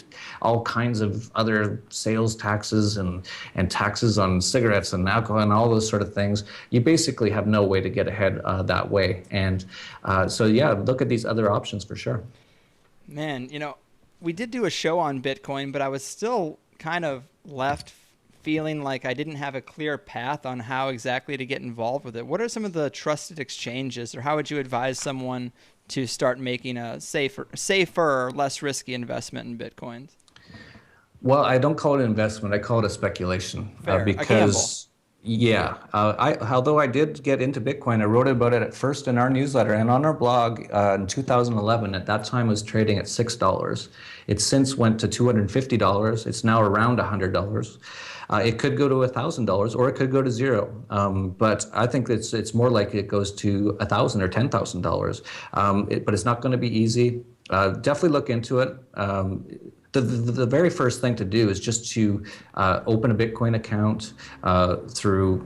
all kinds of other sales taxes and taxes on cigarettes and alcohol and all those sort of things, you basically have no way to get ahead that way. And so yeah, look at these other options for sure. Man, we did do a show on Bitcoin, but I was still kind of left feeling like I didn't have a clear path on how exactly to get involved with it. What are some of the trusted exchanges, or how would you advise someone to start making a safer, less risky investment in Bitcoins? Well, I don't call it an investment. I call it a speculation Fair, a gamble. because, yeah, although I did get into Bitcoin, I wrote about it at first in our newsletter and on our blog in 2011. At that time, it was trading at $6. It since went to $250. It's now around $100. It could go to $1,000 or it could go to zero. But I think it's more likely it goes to $1,000 or $10,000. But it's not going to be easy. Definitely look into it. The very first thing to do is just to open a Bitcoin account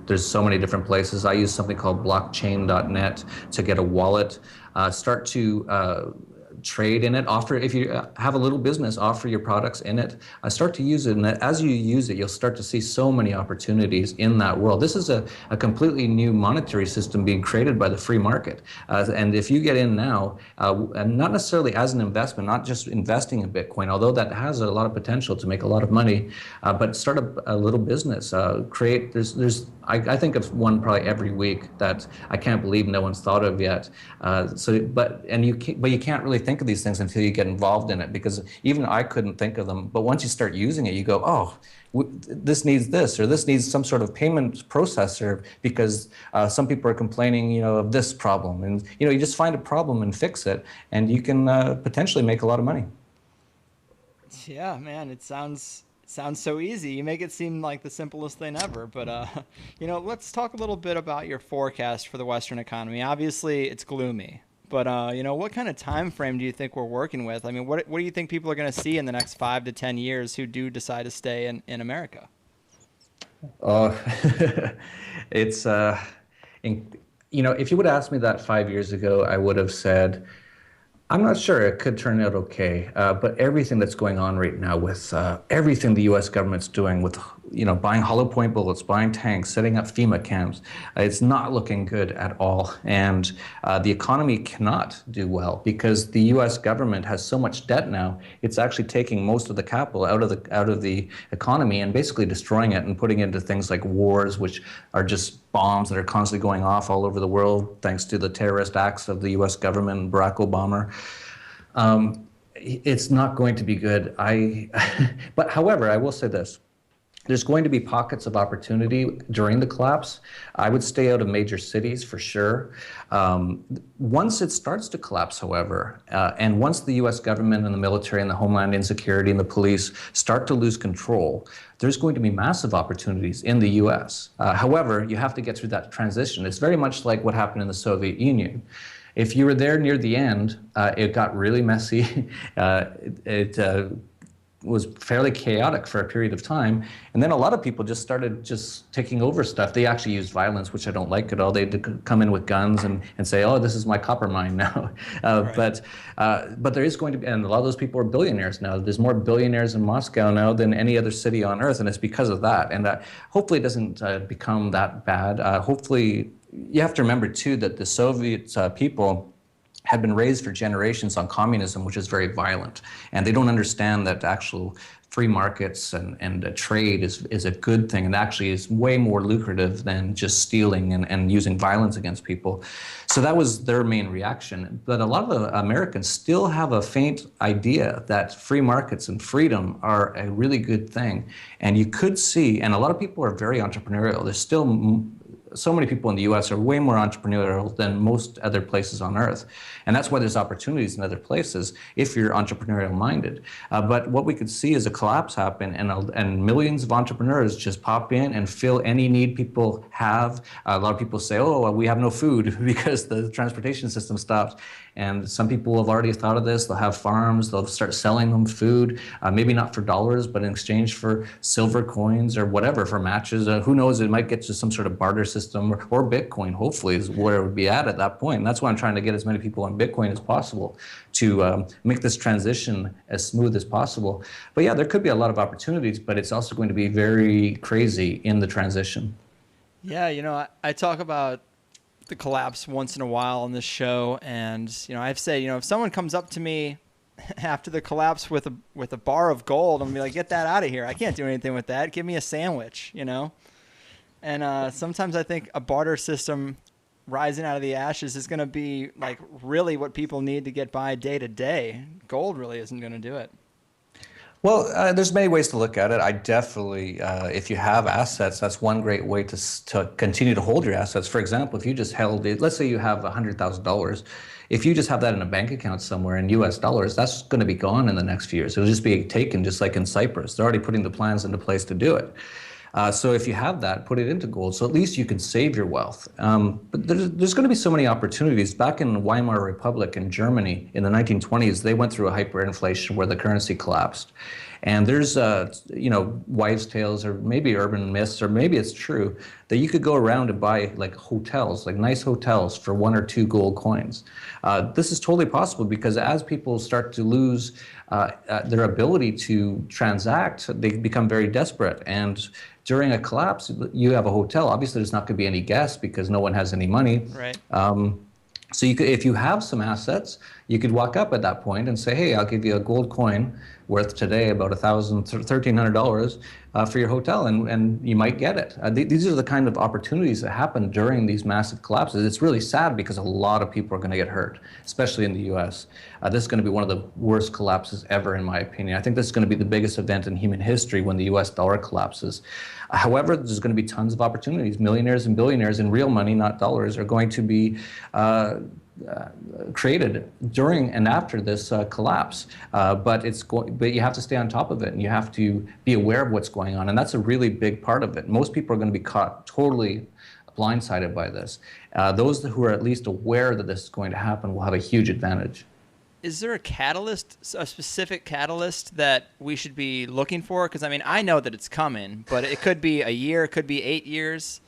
there's so many different places. I use something called blockchain.net to get a wallet. Start to trade in it. If you have a little business, offer your products in it. Start to use it, and as you use it, you'll start to see so many opportunities in that world. This is a completely new monetary system being created by the free market. And if you get in now, and not necessarily as an investment, not just investing in Bitcoin, although that has a lot of potential to make a lot of money, but start a little business. I think of one probably every week that I can't believe no one's thought of yet. But you can't really think of these things until you get involved in it, because even I couldn't think of them. But once you start using it, you go, oh, this needs this, or this needs some sort of payment processor because some people are complaining, of this problem. And, you just find a problem and fix it, and you can potentially make a lot of money. Yeah, man, it sounds so easy. You make it seem like the simplest thing ever. But, let's talk a little bit about your forecast for the Western economy. Obviously, it's gloomy. But, what kind of time frame do you think we're working with? I mean, what do you think people are going to see in the next 5 to 10 years who do decide to stay in America? It's, if you would have asked me that 5 years ago, I would have said, I'm not sure. It could turn out okay. But everything that's going on right now with everything the U.S. government's doing with, buying hollow point bullets, buying tanks, setting up FEMA camps, it's not looking good at all. And the economy cannot do well because the U.S. government has so much debt now. It's actually taking most of the capital out of the economy and basically destroying it and putting it into things like wars, which are just bombs that are constantly going off all over the world thanks to the terrorist acts of the U.S. government and Barack Obama. It's not going to be good. But however, I will say this. There's going to be pockets of opportunity during the collapse. I would stay out of major cities for sure. Once it starts to collapse, however, and once the U.S. government and the military and the Homeland Insecurity and the police start to lose control, there's going to be massive opportunities in the U.S. However, you have to get through that transition. It's very much like what happened in the Soviet Union. If you were there near the end, it got really messy. It was fairly chaotic for a period of time. And then a lot of people just started taking over stuff. They actually used violence, which I don't like at all. They'd come in with guns and say, oh, this is my copper mine now. Right. But there is going to be, and a lot of those people are billionaires now. There's more billionaires in Moscow now than any other city on earth, and it's because of that. And hopefully it doesn't become that bad. Hopefully, you have to remember too that the Soviet people had been raised for generations on communism, which is very violent. And they don't understand that actual free markets and trade is a good thing, and actually is way more lucrative than just stealing and using violence against people. So that was their main reaction. But a lot of the Americans still have a faint idea that free markets and freedom are a really good thing. And you could see, and a lot of people are very entrepreneurial. There's still so many people in the U.S. are way more entrepreneurial than most other places on earth. And that's why there's opportunities in other places if you're entrepreneurial minded. But what we could see is a collapse happen and millions of entrepreneurs just pop in and fill any need people have. A lot of people say, oh, well, we have no food because the transportation system stopped. And some people have already thought of this. They'll have farms. They'll start selling them food, maybe not for dollars, but in exchange for silver coins or whatever, for matches. Who knows? It might get to some sort of barter system or Bitcoin, hopefully, is where it would be at that point. And that's why I'm trying to get as many people on Bitcoin as possible to make this transition as smooth as possible. But yeah, there could be a lot of opportunities, but it's also going to be very crazy in the transition. Yeah, I talk about the collapse once in a while on this show, and I've said, if someone comes up to me after the collapse with a bar of gold, I'm gonna be like, get that out of here. I can't do anything with that. Give me a sandwich, And sometimes I think a barter system rising out of the ashes is going to be like really what people need to get by day to day. Gold really isn't going to do it. Well, there's many ways to look at it. I definitely, if you have assets, that's one great way to continue to hold your assets. For example, if you just held it, let's say you have $100,000. If you just have that in a bank account somewhere in US dollars, that's going to be gone in the next few years. It'll just be taken, just like in Cyprus. They're already putting the plans into place to do it. So if you have that, put it into gold. So at least you can save your wealth. But there's going to be so many opportunities. Back in Weimar Republic in Germany in the 1920s, they went through a hyperinflation where the currency collapsed. And there's, wives' tales or maybe urban myths, or maybe it's true, that you could go around and buy like hotels, like nice hotels for 1 or 2 gold coins. This is totally possible because as people start to lose their ability to transact, they become very desperate. And during a collapse, you have a hotel. Obviously, there's not going to be any guests because no one has any money. Right. So you could, if you have some assets, you could walk up at that point and say, "Hey, I'll give you a gold coin worth today about $1,300 for your hotel," and you might get it. These are the kind of opportunities that happen during these massive collapses. It's really sad because a lot of people are going to get hurt, especially in the U.S. This is going to be one of the worst collapses ever, in my opinion. I think this is going to be the biggest event in human history when the U.S. dollar collapses. However, there's going to be tons of opportunities. Millionaires and billionaires in real money, not dollars, are going to be created during and after this collapse, but you have to stay on top of it, and you have to be aware of what's going on, and that's a really big part of it. Most people are going to be caught totally blindsided by this. Those who are at least aware that this is going to happen will have a huge advantage. Is there a catalyst, a specific catalyst that we should be looking for? Because I mean, I know that it's coming, but it could be a year, it could be 8 years.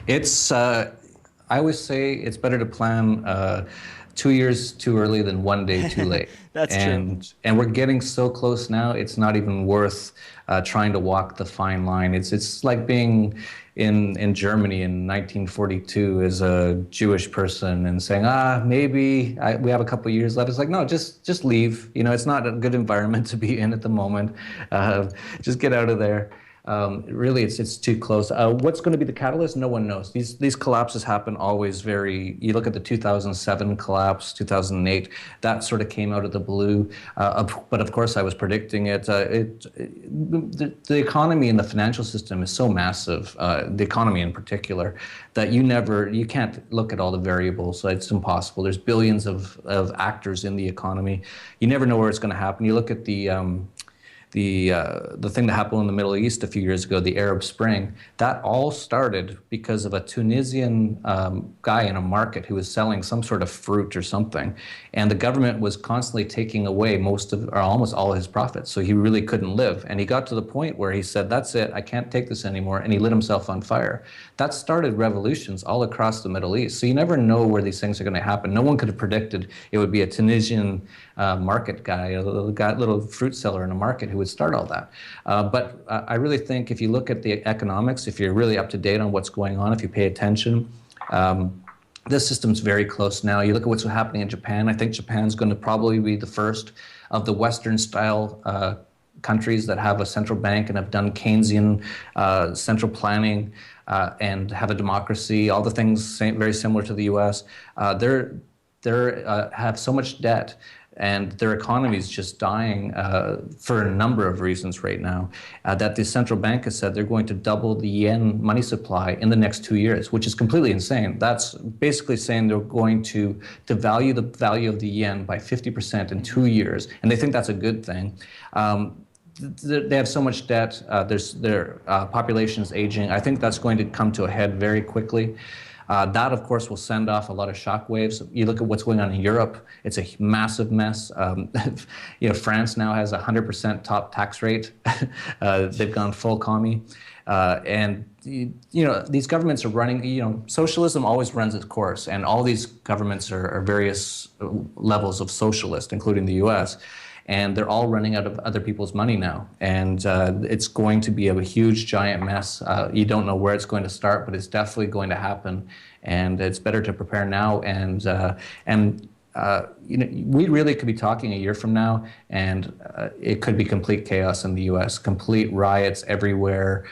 It's I always say it's better to plan 2 years too early than 1 day too late. That's true. And we're getting so close now, it's not even worth trying to walk the fine line. It's like being in Germany in 1942 as a Jewish person and saying, maybe we have a couple of years left. It's like, no, just leave. You know, it's not a good environment to be in at the moment. Just get out of there. Really, it's too close. What's going to be the catalyst? No one knows. These collapses happen always you look at the 2007 collapse, 2008, that sort of came out of the blue. But of course, I was predicting it. The economy and the financial system is so massive, the economy in particular, that you can't look at all the variables. It's impossible. There's billions of actors in the economy. You never know where it's going to happen. You look at the thing that happened in the Middle East a few years ago, the Arab Spring, that all started because of a Tunisian guy in a market who was selling some sort of fruit or something. And the government was constantly taking away almost all of his profits. So he really couldn't live. And he got to the point where he said, "That's it, I can't take this anymore." And he lit himself on fire. That started revolutions all across the Middle East. So you never know where these things are going to happen. No one could have predicted it would be a Tunisian market guy, a little fruit seller in a market who would start all that. But I really think if you look at the economics, if you're really up to date on what's going on, if you pay attention, this system's very close now. You look at what's happening in Japan. I think Japan's going to probably be the first of the Western-style countries that have a central bank and have done Keynesian central planning and have a democracy, all the things very similar to the U.S. They have so much debt, and their economy is just dying for a number of reasons right now, that the central bank has said they're going to double the yen money supply in the next 2 years, which is completely insane. That's basically saying they're going to devalue the value of the yen by 50% in 2 years, and they think that's a good thing. They have so much debt, their population is aging. I think that's going to come to a head very quickly. That, of course, will send off a lot of shockwaves. You look at what's going on in Europe, it's a massive mess. France now has a 100% top tax rate. They've gone full commie. And these governments are running, socialism always runs its course, and all these governments are various levels of socialist, including the US. And they're all running out of other people's money now. And it's going to be a huge, giant mess. You don't know where it's going to start, but it's definitely going to happen. And it's better to prepare now. And we really could be talking a year from now, and it could be complete chaos in the U.S., complete riots everywhere,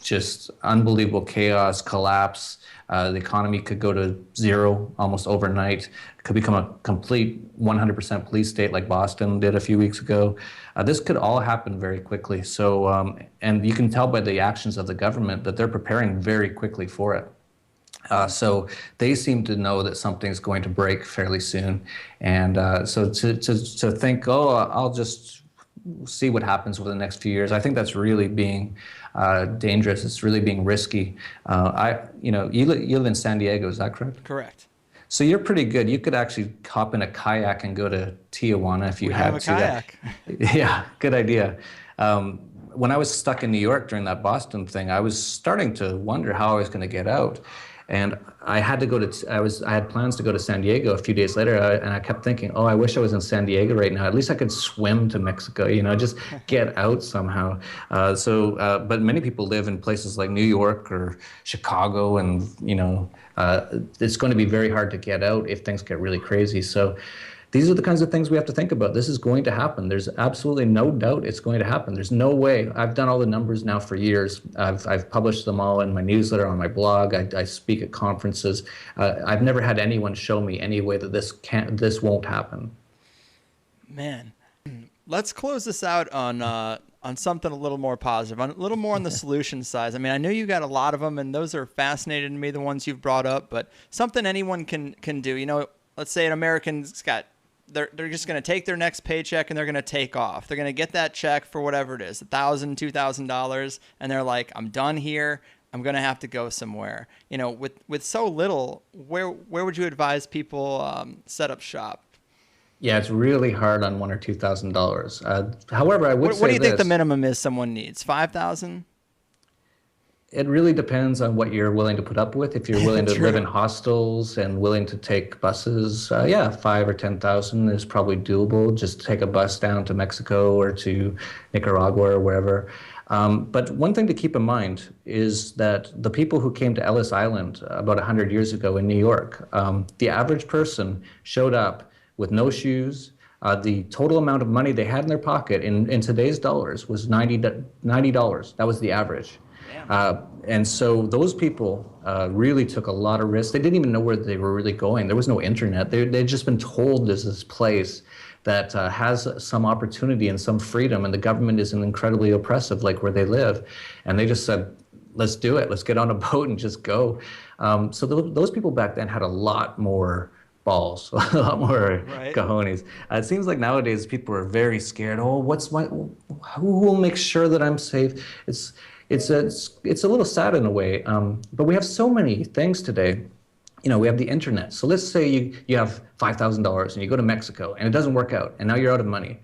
just unbelievable chaos, collapse. The economy could go to zero almost overnight. It could become a complete 100% police state like Boston did a few weeks ago. This could all happen very quickly. So, and you can tell by the actions of the government that they're preparing very quickly for it. So they seem to know that something's going to break fairly soon. And so to think, oh, I'll just see what happens over the next few years, I think that's really being dangerous. It's really being risky. You live in San Diego, is that correct? Correct. So you're pretty good. You could actually hop in a kayak and go to Tijuana if you had to. We have a kayak. Yeah, good idea. When I was stuck in New York during that Boston thing, I was starting to wonder how I was going to get out. And I had to go to, I had plans to go to San Diego a few days later, and I kept thinking, oh, I wish I was in San Diego right now. At least I could swim to Mexico, just get out somehow. But many people live in places like New York or Chicago, and, it's going to be very hard to get out if things get really crazy. So these are the kinds of things we have to think about. This is going to happen. There's absolutely no doubt it's going to happen. There's no way. I've done all the numbers now for years. I've published them all in my newsletter, on my blog. I speak at conferences. I've never had anyone show me any way that this won't happen. Man, let's close this out on something a little more positive, a little more on the solution side. I mean, I know you got a lot of them, and those are fascinating to me, the ones you've brought up. But something anyone can do. Let's say an American's got. They're just going to take their next paycheck and they're going to take off. They're going to get that check for whatever it is, $1,000, $2,000, and they're like, I'm done here. I'm going to have to go somewhere. With so little, where would you advise people say up shop? Yeah, it's really hard on $1,000 or $2,000. However, I would say what do you think this. The minimum is someone needs? $5,000? It really depends on what you're willing to put up with. If you're willing to live in hostels and willing to take buses, yeah, 5,000 or 10,000 is probably doable. Just take a bus down to Mexico or to Nicaragua or wherever. But one thing to keep in mind is that the people who came to Ellis Island about 100 years ago in New York, the average person showed up with no shoes. The total amount of money they had in their pocket in today's dollars was $90. That was the average. And so those people really took a lot of risks. They didn't even know where they were really going. There was no internet. They'd just been told there's this place that has some opportunity and some freedom, and the government isn't incredibly oppressive like where they live. And they just said, let's do it. Let's get on a boat and just go. So those people back then had a lot more balls, a lot more cojones. It seems like nowadays people are very scared. Oh, who will make sure that I'm safe? It's a little sad in a way, but we have so many things today. We have the internet. So let's say you have $5,000 and you go to Mexico and it doesn't work out and now you're out of money.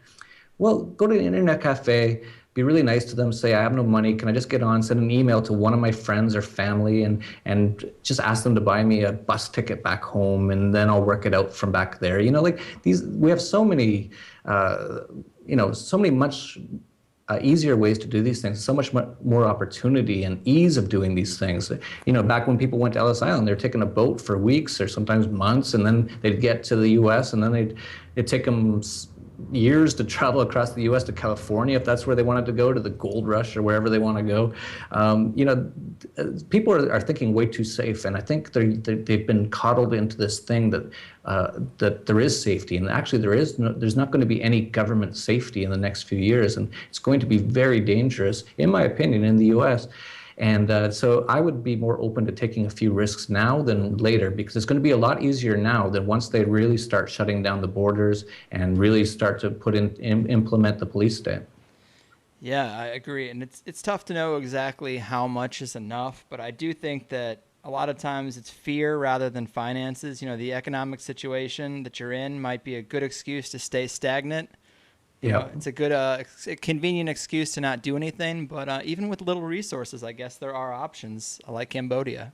Well, go to an internet cafe, be really nice to them, say, I have no money, can I just get on, send an email to one of my friends or family and just ask them to buy me a bus ticket back home, and then I'll work it out from back there. We have so many, much easier ways to do these things, so much more opportunity and ease of doing these things. Back when people went to Ellis Island, they were taking a boat for weeks or sometimes months, and then they'd get to the U.S., and then it'd take them years to travel across the U.S. to California, if that's where they wanted to go, to the gold rush or wherever they want to go. People are thinking way too safe, and I think they've been coddled into this thing that there is safety, and actually there's not going to be any government safety in the next few years, and it's going to be very dangerous, in my opinion, in the U.S. And so I would be more open to taking a few risks now than later, because it's going to be a lot easier now than once they really start shutting down the borders and really start to implement the police state. Yeah, I agree. And it's tough to know exactly how much is enough, but I do think that a lot of times it's fear rather than finances. The economic situation that you're in might be a good excuse to stay stagnant. It's a good, a convenient excuse to not do anything. But even with little resources, I guess there are options like Cambodia.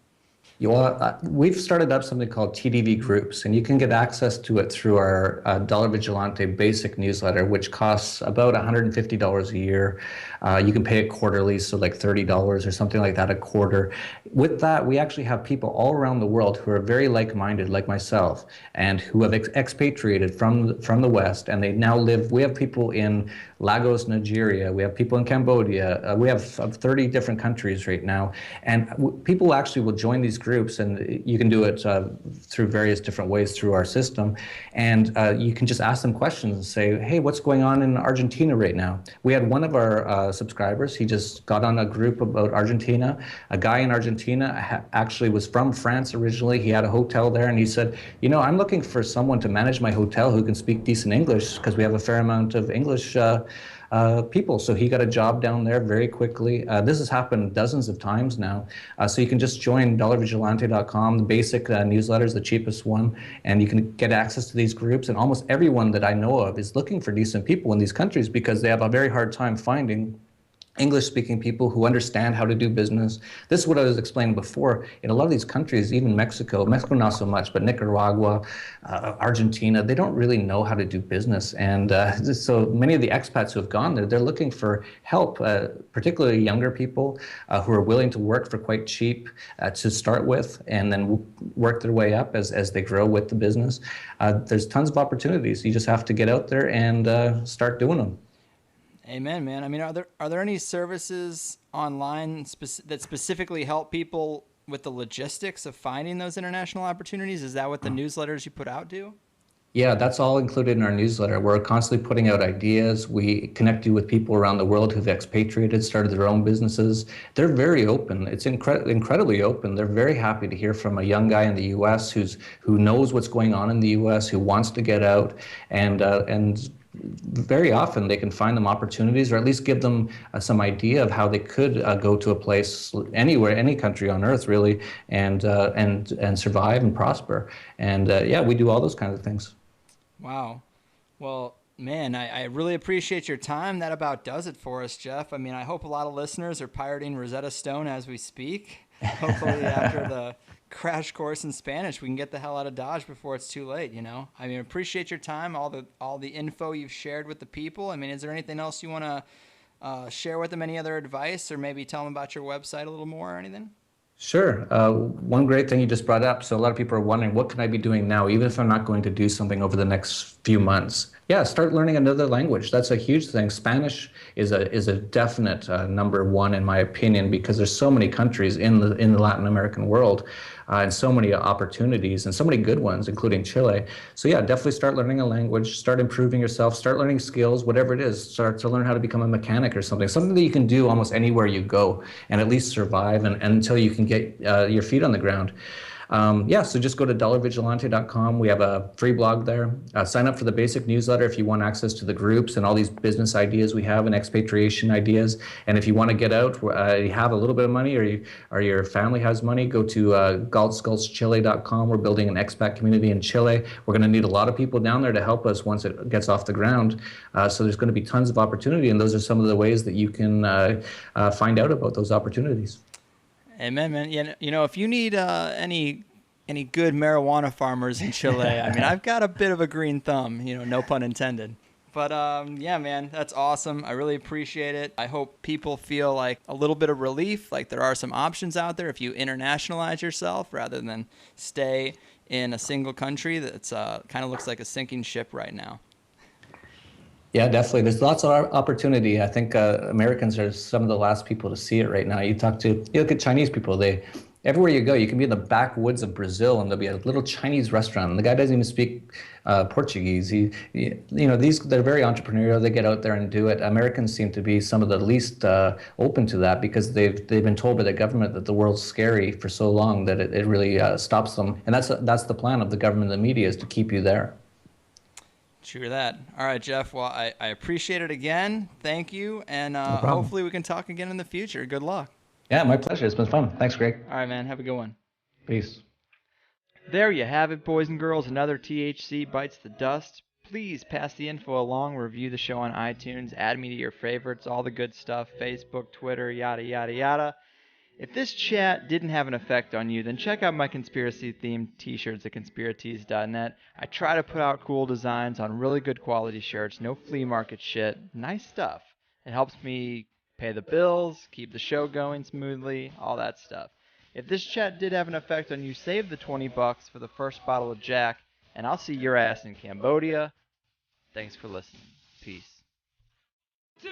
We've started up something called TDV Groups, and you can get access to it through our Dollar Vigilante basic newsletter, which costs about $150 a year. You can pay it quarterly, so like $30 or something like that a quarter. with that, we actually have people all around the world who are very like-minded, like myself, and who have expatriated from the West, and they now live. We have people in Lagos, Nigeria. We have people in Cambodia. We have 30 different countries right now, and people actually will join these groups, and you can do it through various different ways through our system, and you can just ask them questions and say, "Hey, what's going on in Argentina right now?" We had one of our subscribers. He just got on a group about Argentina. A guy in Argentina actually was from France originally. He had a hotel there, and he said, I'm looking for someone to manage my hotel who can speak decent English, because we have a fair amount of English people. So he got a job down there very quickly. This has happened dozens of times now. So you can just join dollarvigilante.com. The basic newsletter is the cheapest one, and you can get access to these groups. And almost everyone that I know of is looking for decent people in these countries, because they have a very hard time finding English-speaking people who understand how to do business. This is what I was explaining before. In a lot of these countries, even Mexico not so much, but Nicaragua, Argentina, they don't really know how to do business. And so many of the expats who have gone there, they're looking for help, particularly younger people who are willing to work for quite cheap to start with, and then work their way up as they grow with the business. There's tons of opportunities. You just have to get out there and start doing them. Amen, man. I mean, are there any services online that specifically help people with the logistics of finding those international opportunities? Is that what the newsletters you put out do? Yeah, that's all included in our newsletter. We're constantly putting out ideas. We connect you with people around the world who've expatriated, started their own businesses. They're very open. It's incredibly open. They're very happy to hear from a young guy in the U.S. who knows what's going on in the U.S., who wants to get out, and very often they can find them opportunities, or at least give them some idea of how they could go to a place anywhere, any country on earth, really, and survive and prosper. And yeah, we do all those kinds of things. Wow. Well, man, I really appreciate your time. That about does it for us, Jeff. I mean, I hope a lot of listeners are pirating Rosetta Stone as we speak. Hopefully after the crash course in Spanish, we can get the hell out of Dodge before it's too late, I mean, appreciate your time, all the info you've shared with the people. I mean, is there anything else you want to share with them, any other advice, or maybe tell them about your website a little more or anything? Sure. One great thing you just brought up. So a lot of people are wondering, what can I be doing now, even if I'm not going to do something over the next few months? Yeah, start learning another language. That's a huge thing. Spanish is a definite number one, in my opinion, because there's so many countries in the Latin American world, and so many opportunities and so many good ones, including Chile. So yeah, definitely start learning a language, start improving yourself, start learning skills, whatever it is. Start to learn how to become a mechanic or something that you can do almost anywhere you go, and at least survive and until you can get your feet on the ground. Yeah, so just go to dollarvigilante.com. We have a free blog there. Sign up for the basic newsletter if you want access to the groups and all these business ideas we have and expatriation ideas. And if you want to get out, you have a little bit of money, or your family has money, go to galtsgultschile.com. We're building an expat community in Chile. We're going to need a lot of people down there to help us once it gets off the ground. So there's going to be tons of opportunity, and those are some of the ways that you can find out about those opportunities. Amen, man. Yeah, if you need any good marijuana farmers in Chile, I mean, I've got a bit of a green thumb, no pun intended. But yeah, man, that's awesome. I really appreciate it. I hope people feel like a little bit of relief, like there are some options out there if you internationalize yourself rather than stay in a single country that's kind of looks like a sinking ship right now. Yeah, definitely. There's lots of opportunity. I think Americans are some of the last people to see it right now. You look at Chinese people, everywhere you go, you can be in the backwoods of Brazil and there'll be a little Chinese restaurant, and the guy doesn't even speak Portuguese. They're very entrepreneurial. They get out there and do it. Americans seem to be some of the least open to that, because they've been told by the government that the world's scary for so long that it really stops them. And that's the plan of the government and the media, is to keep you there. True that. All right, Jeff. Well, I appreciate it again. Thank you. And No problem. hopefully we can talk again in the future. Good luck. Yeah, my pleasure. It's been fun. Thanks, Greg. All right, man. Have a good one. Peace. There you have it, boys and girls. Another THC Bites the Dust. Please pass the info along, review the show on iTunes, add me to your favorites, all the good stuff, Facebook, Twitter, yada, yada, yada. If this chat didn't have an effect on you, then check out my conspiracy-themed t-shirts at conspiratees.net. I try to put out cool designs on really good quality shirts, no flea market shit, nice stuff. It helps me pay the bills, keep the show going smoothly, all that stuff. If this chat did have an effect on you, save the $20 for the first bottle of Jack, and I'll see your ass in Cambodia. Thanks for listening. Peace. 2